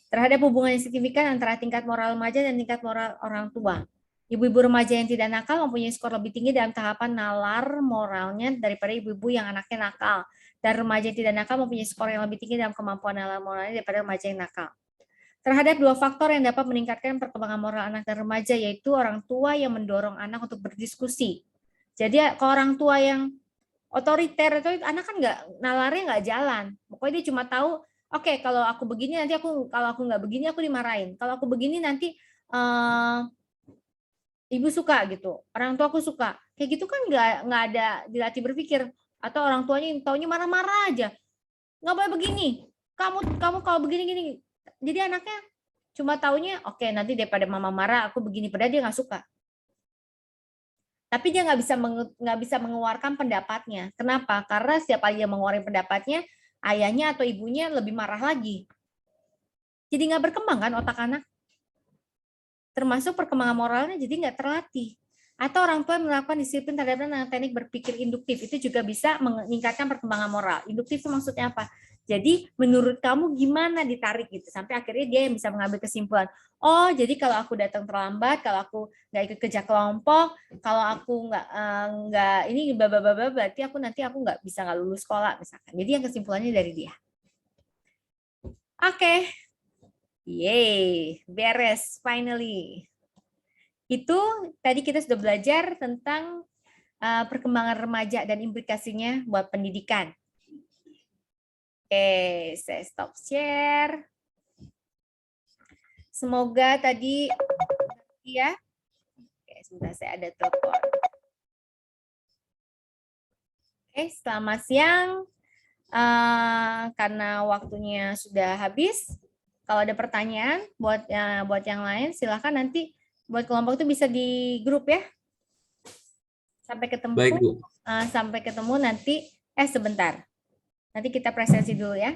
A: Terhadap hubungan yang signifikan antara tingkat moral remaja dan tingkat moral orang tua. Ibu-ibu remaja yang tidak nakal mempunyai skor lebih tinggi dalam tahapan nalar moralnya daripada ibu-ibu yang anaknya nakal. Dan remaja yang tidak nakal mempunyai skor yang lebih tinggi dalam kemampuan nalar moralnya daripada remaja yang nakal. Terhadap 2 faktor yang dapat meningkatkan perkembangan moral anak dan remaja, yaitu orang tua yang mendorong anak untuk berdiskusi. Jadi kalau orang tua yang otoriter itu anak kan nalarnya nggak jalan. Pokoknya dia cuma tahu, oke, kalau aku begini nanti kalau aku nggak begini aku dimarahin. Kalau aku begini nanti ibu suka gitu, orang tua aku suka. Kayak gitu kan nggak ada dilatih berpikir. Atau orang tuanya taunya marah-marah aja. Nggak boleh begini. Kamu kalau begini gini. Jadi anaknya cuma taunya, oke, nanti daripada mama marah aku begini, padahal dia nggak suka. Tapi dia nggak bisa mengeluarkan pendapatnya. Kenapa? Karena setiap kali dia mengeluarkan pendapatnya, ayahnya atau ibunya lebih marah lagi. Jadi nggak berkembang kan otak anak. Termasuk perkembangan moralnya jadi nggak terlatih. Atau orang tua melakukan disiplin terhadap teknik berpikir induktif, itu juga bisa meningkatkan perkembangan moral. Induktif itu maksudnya apa? Jadi menurut kamu gimana, ditarik gitu sampai akhirnya dia yang bisa mengambil kesimpulan. Oh, jadi kalau aku datang terlambat, kalau aku nggak ikut kerja kelompok, kalau aku nggak ini berarti nanti aku nggak bisa nggak lulus sekolah misalkan. Jadi yang kesimpulannya dari dia. Oke. Yeay, beres finally. Itu tadi kita sudah belajar tentang perkembangan remaja dan implikasinya buat pendidikan. Oke, saya stop share. Semoga tadi ya. Oke, sebentar saya ada telepon. Oke, selamat siang. Karena waktunya sudah habis, kalau ada pertanyaan buat yang lain, silakan nanti buat kelompok itu bisa di grup ya. Sampai ketemu. Baik, Bu. Sampai ketemu nanti. Sebentar. Nanti kita presensi dulu ya.